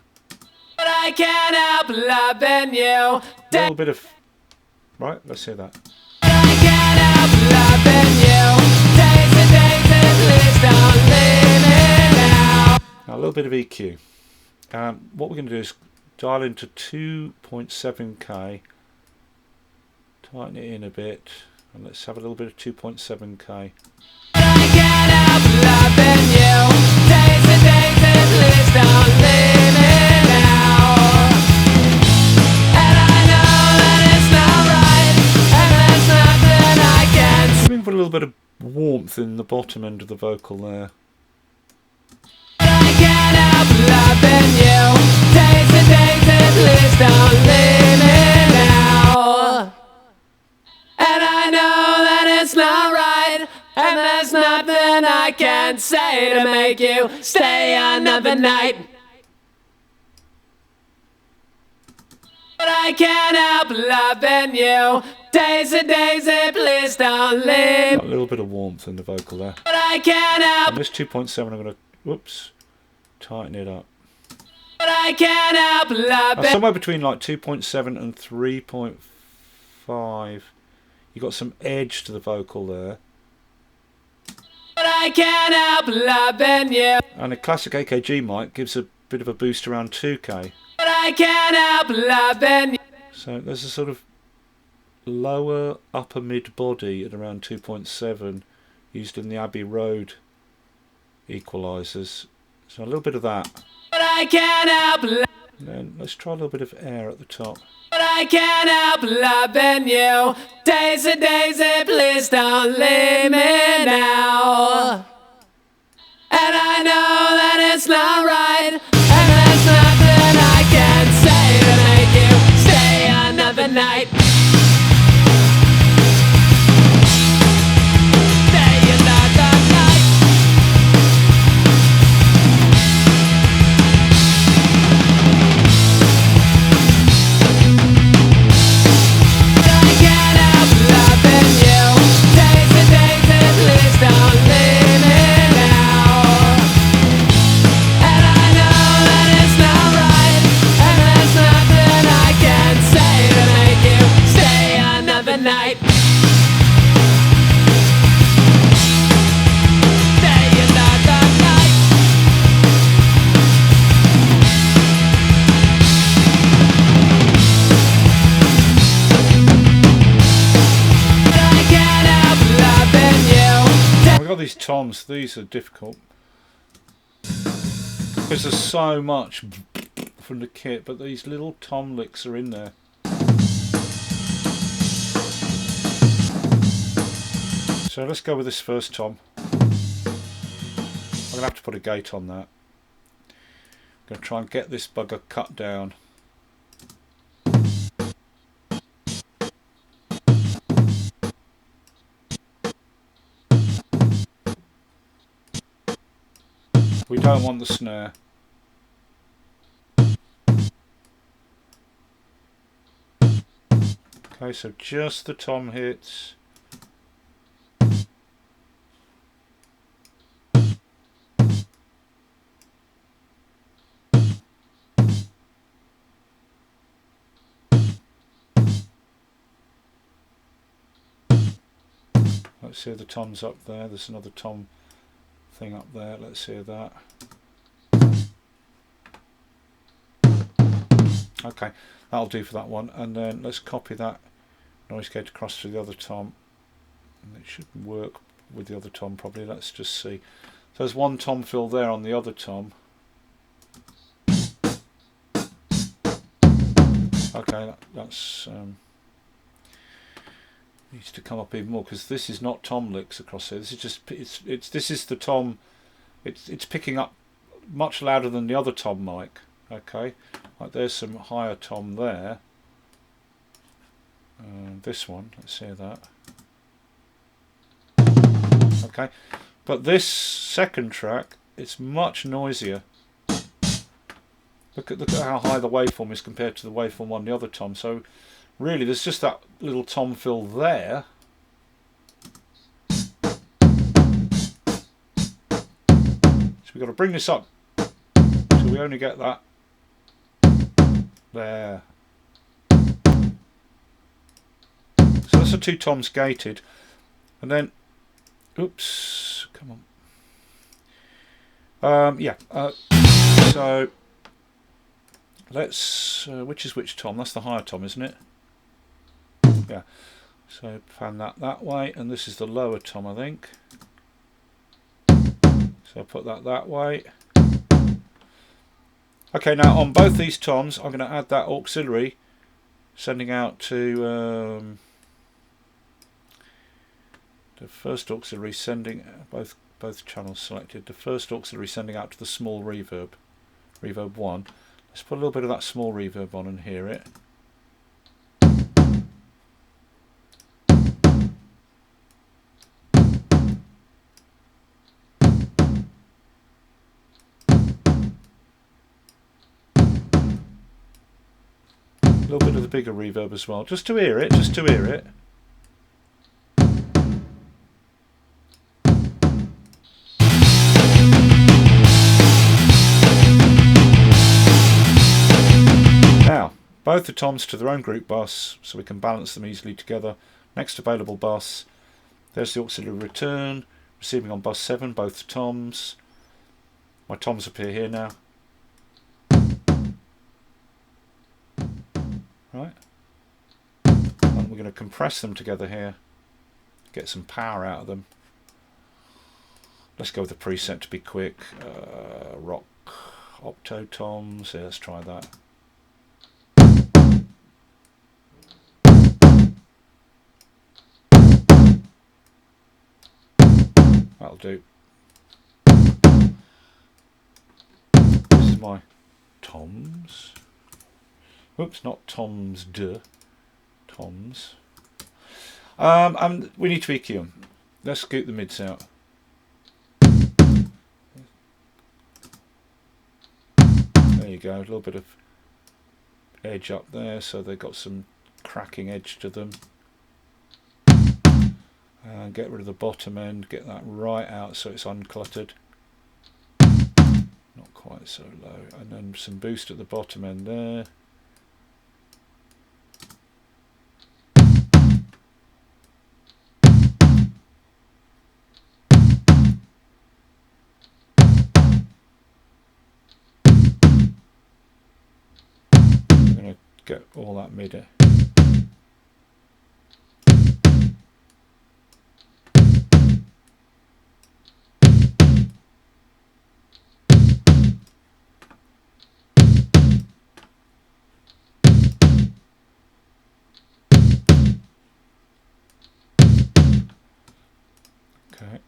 But I can't help loving you. A little bit of... Right, let's hear that. But I can't help loving you. Daisy, Daisy, please don't leave me now. Now a little bit of EQ. What we're going to do is dial into 2.7k, tighten it in a bit, and let's have a little bit of 2.7k. But I can't help loving you. Daisy, Daisy, please don't leave me now. And I know that it's not right, and there's nothing I can say. Let me put a little bit of warmth in the bottom end of the vocal there. But I can't help loving you. Daisy, Daisy, please don't leave me now. And I know that it's not right, and there's nothing I can say to make you stay another night. But I can't help loving you. Daisy, Daisy, please don't leave. Got a little bit of warmth in the vocal there. But I can't help. And this 2.7 I'm going to, whoops, tighten it up. But I can't help loving. Somewhere between like 2.7 and 3.5. You got some edge to the vocal there. But I can't help loving you. And a classic AKG mic gives a bit of a boost around 2k. But I can't help loving you. So there's a sort of lower upper mid body at around 2.7 used in the Abbey Road equalizers. So a little bit of that. But I can't help. And then let's try a little bit of air at the top. But I can't help loving you. Daisy, Daisy, please don't leave me now. And I know that it's not right, and there's nothing I can say to make you stay another night. Stay another night. But I can't help loving you. Daisy, Daisy, please don't leave me now. And I know that it's not right, and there's nothing I can say to make you stay another night. Stay another night. But I can't help loving you. We've got these toms, these are difficult. Because there's so much from the kit, but these little tom licks are in there. So let's go with this first tom. I'm going to have to put a gate on that. I'm going to try and get this bugger cut down. We don't want the snare. Okay, so just the tom hits. Let's hear the toms up there. There's another tom thing up there. Let's hear that. Okay, that'll do for that one. And then let's copy that noise gate across to the other tom. And it should work with the other tom probably. Let's just see. So there's one tom fill there on the other tom. Okay, that's needs to come up even more because this is not tom licks across here. This is just this is the tom. It's picking up much louder than the other tom mic. Okay, like there's some higher tom there. This one, let's hear that. Okay, but this second track it's much noisier. Look at how high the waveform is compared to the waveform on the other tom. So really there's just that little tom fill there. So we've got to bring this up so we only get that there. So that's the two toms gated. And then, oops, come on. So let's, which is which tom? That's the higher tom, isn't it? Yeah. So pan that way, and this is the lower tom, I think. So I'll put that way. Okay, now on both these toms, I'm going to add that auxiliary, sending out to the first auxiliary, sending both channels selected. The first auxiliary sending out to the small reverb 1. Let's put a little bit of that small reverb on and hear it. A little bit of the bigger reverb as well, just to hear it, Now, both the toms to their own group bus, so we can balance them easily together. Next available bus, there's the auxiliary return, receiving on bus 7, both toms. My toms appear here now. Right, and we're going to compress them together here, get some power out of them. Let's go with the preset to be quick. Rock Opto toms, yeah, let's try that. That'll do. This is my toms. Oops, not toms, toms. And we need to EQ them. Let's scoot the mids out. There you go, a little bit of edge up there, so they've got some cracking edge to them. And get rid of the bottom end, get that right out so it's uncluttered. Not quite so low. And then some boost at the bottom end there. I'm going to get all that mid. Okay.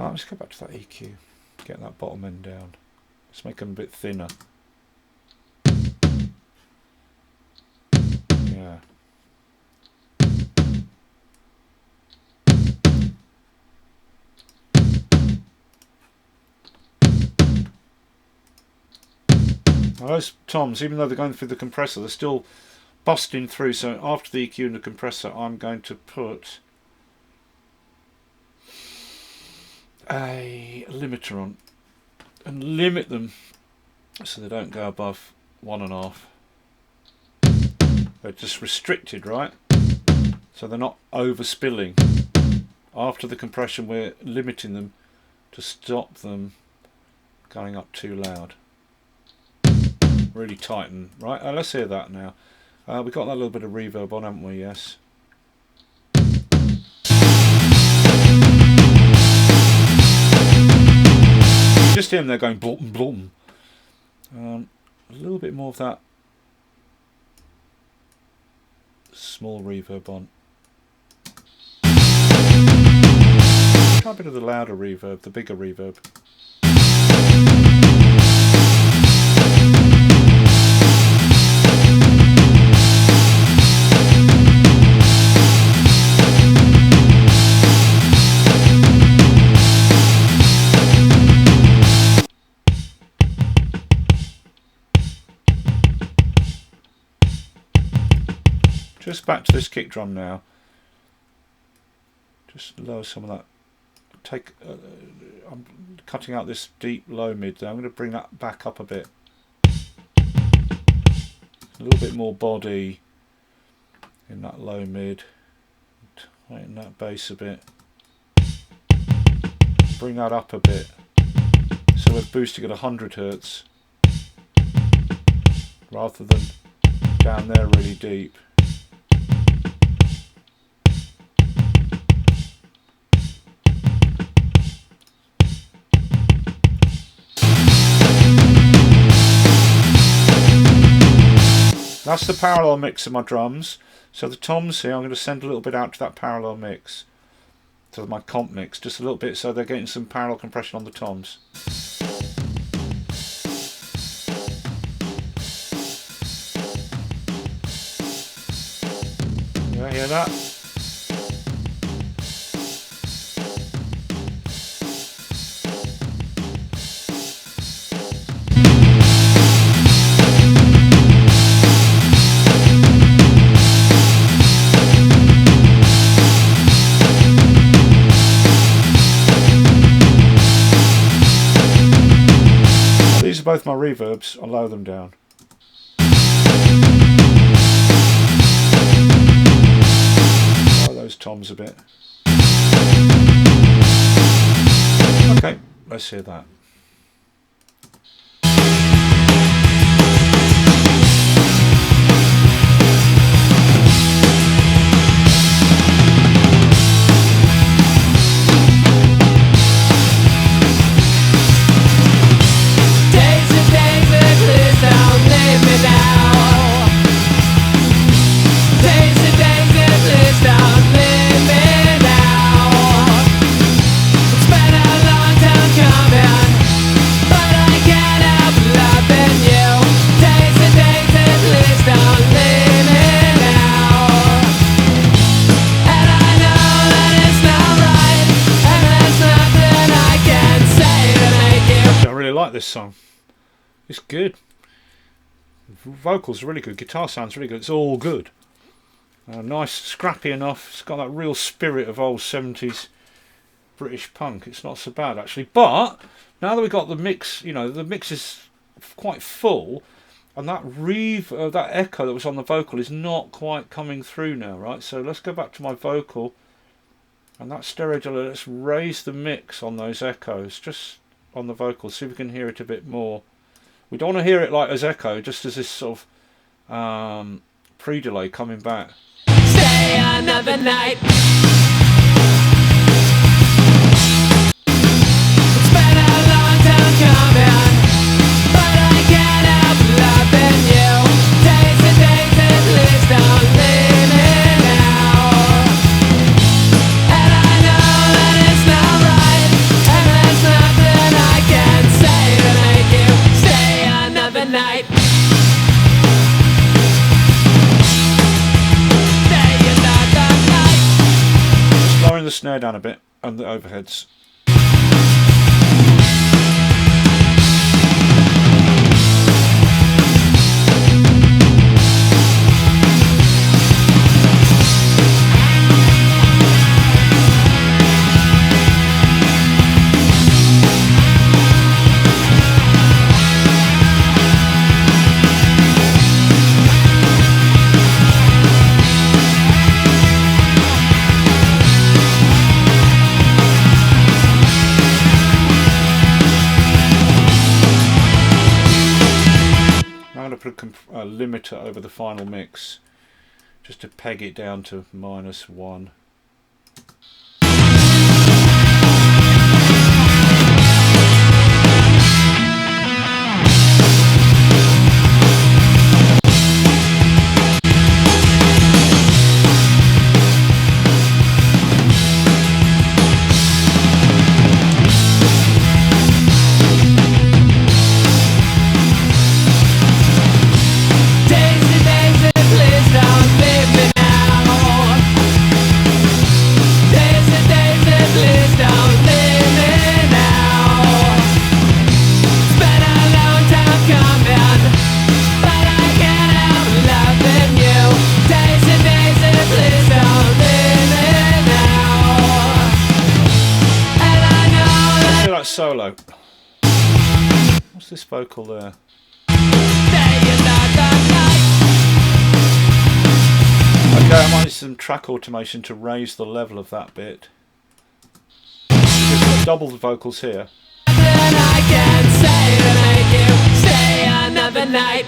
Let's go back to that EQ, get that bottom end down. Let's make them a bit thinner. Yeah. Now those toms, even though they're going through the compressor, they're still busting through. So after the EQ and the compressor, I'm going to put a limiter on and limit them so they don't go above 1.5. They're just restricted, right? So they're not overspilling. After the compression, we're limiting them to stop them going up too loud. Really tighten, right? Let's hear that now. We've got that little bit of reverb on, haven't we? Yes. Just hear them there going blum blum. A little bit more of that small reverb on. try a bit of the louder reverb, the bigger reverb. Just back to this kick drum now. Just lower some of that. I'm cutting out this deep low mid there. I'm going to bring that back up a bit. A little bit more body in that low mid. Tighten that bass a bit. Bring that up a bit. So we're boosting at 100 Hz rather than down there really deep. That's the parallel mix of my drums. So the toms here, I'm going to send a little bit out to that parallel mix, to my comp mix, just a little bit, so they're getting some parallel compression on the toms. Yeah, hear that? Both my reverbs, I'll lower them down. Lower those toms a bit. Okay, let's hear that. This song, it's good. Vocals are really good, guitar sounds really good, it's all good. Nice, scrappy enough, it's got that real spirit of old 70s British punk. It's not so bad actually, but now that we've got the mix, you know, the mix is quite full, and that that echo that was on the vocal is not quite coming through now, right? So let's go back to my vocal and that stereo delay. Let's raise the mix on those echoes, just on the vocals, see if we can hear it a bit more. We don't want to hear it like as echo, just as this sort of pre-delay coming back. Stay another night. It's been a long time coming, but I can't help loving you. Days and days, please don't leave me now. And I know that it's not right, and there's nothing I can say to make you stay another night. Lowering the snare down a bit and the overheads. Put a limiter over the final mix just to peg it down to -1. solo. What's this vocal there? Okay, I might need some track automation to raise the level of that bit. We've got double the vocals here. I can say to make you stay another night.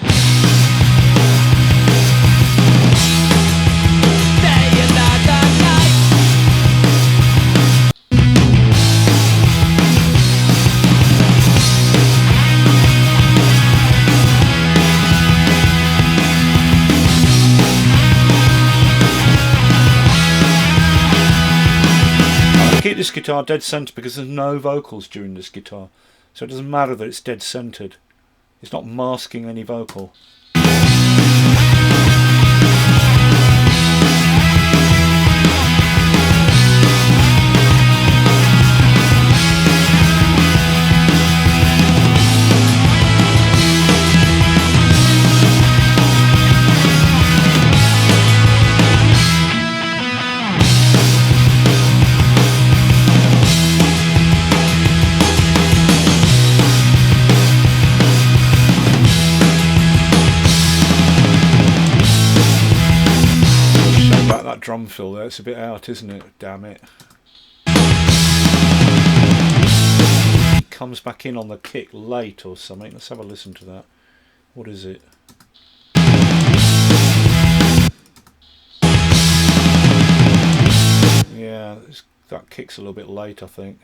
Stay another night. Keep this guitar dead centre because there's no vocals during this guitar, so it doesn't matter that it's dead centred. It's not masking any vocal. Drum fill there, it's a bit out, isn't it? Damn it. He comes back in on the kick late or something. Let's have a listen to that. What is it? Yeah, that kick's a little bit late, I think.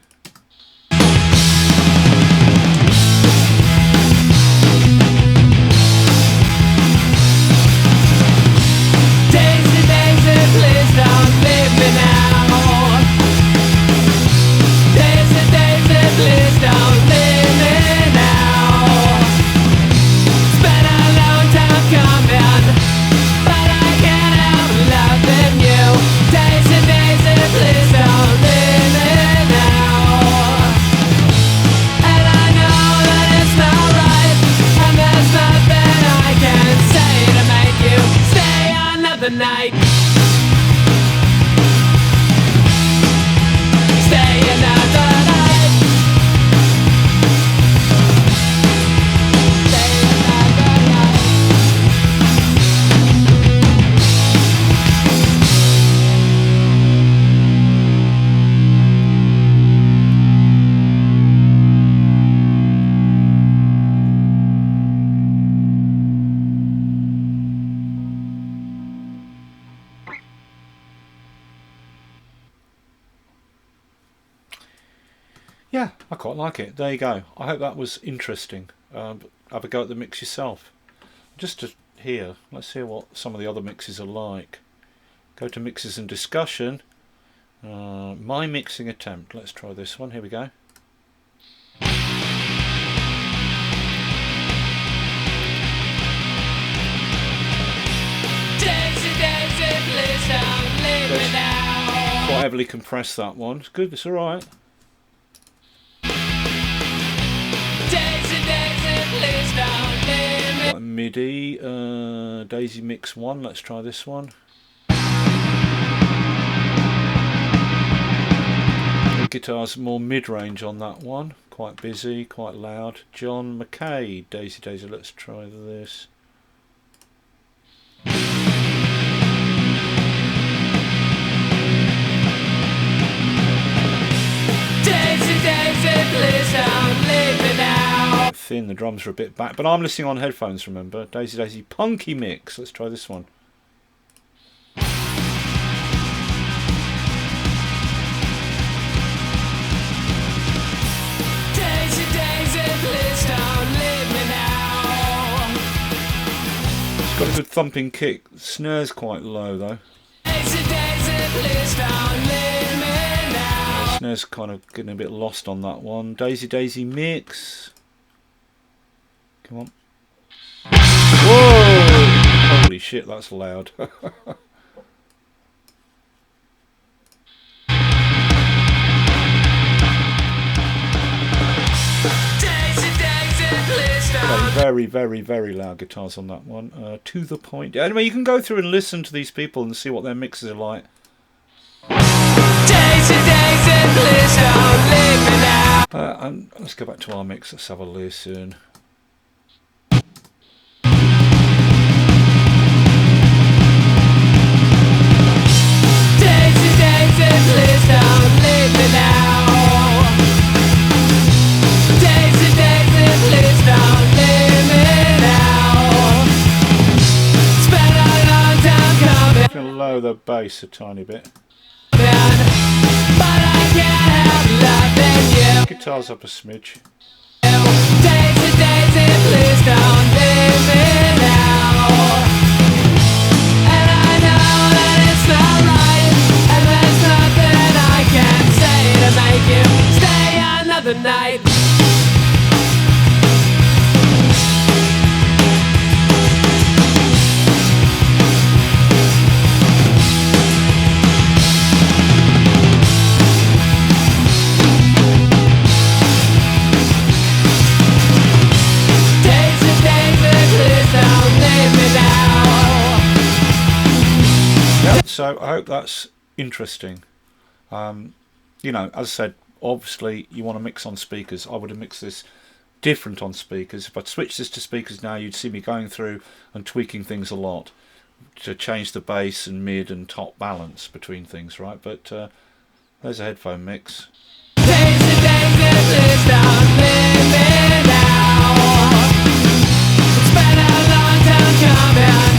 Please don't leave me now. Daisy, Daisy, please don't leave me now. It's been a long time coming, but I can't help loving you. Daisy, Daisy, please don't leave me now. And I know that it's not right, and there's nothing I can say to make you stay another night. Yeah, I quite like it. There you go. I hope that was interesting. Have a go at the mix yourself. Just to hear, let's hear what some of the other mixes are like. Go to mixes and discussion. My mixing attempt. Let's try this one. Here we go. Daisy, Daisy, please don't leave me now. Quite heavily compressed, that one. It's good, it's alright. MIDI, Daisy Mix 1, let's try this one. The guitar's more mid-range on that one, quite busy, quite loud. John McKay, Daisy Daisy, let's try this. Daisy, Daisy, please don't leave me now. Thin, the drums are a bit back, but I'm listening on headphones, remember. Daisy Daisy Punky Mix, let's try this one. Daisy, Daisy, please don't leave me now. It's got a good thumping kick. The snare's quite low though. Daisy, Daisy, please don't leave me now. The snare's kind of getting a bit lost on that one. Daisy Daisy Mix. Come on. Whoa! Holy shit, that's loud. Very, very, very loud guitars on that one. To the point. Anyway, you can go through and listen to these people and see what their mixes are like. Daisy, Daisy, please don't leave me now. And let's go back to our mix. Let's have a listen. Daisy, Daisy, please don't leave me now. Daisy, Daisy, please don't leave me now. Spent a long time coming, I'm going to lower the bass a tiny bit. but I can't help loving you. Guitar's up a smidge. Daisy, Daisy, please don't leave me now. And I know that it's not right, and there's nothing I can say to make you stay another night. Daisy, Daisy, please don't leave me now. Yep, so I hope that's interesting. You know, as I said, obviously you want to mix on speakers. I would have mixed this different on speakers. If I'd switched this to speakers now, you'd see me going through and tweaking things a lot to change the bass and mid and top balance between things, right? But there's a headphone mix. Daisy, Daisy, please don't leave me now. It's been a long time coming,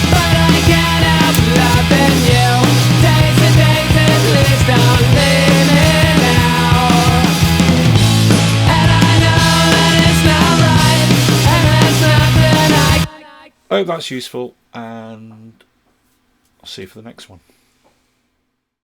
but I can't help loving you. Daisy, Daisy, please don't leave me now. And I know that it's not right, and there's nothing I I hope that's useful, and I'll see you for the next one.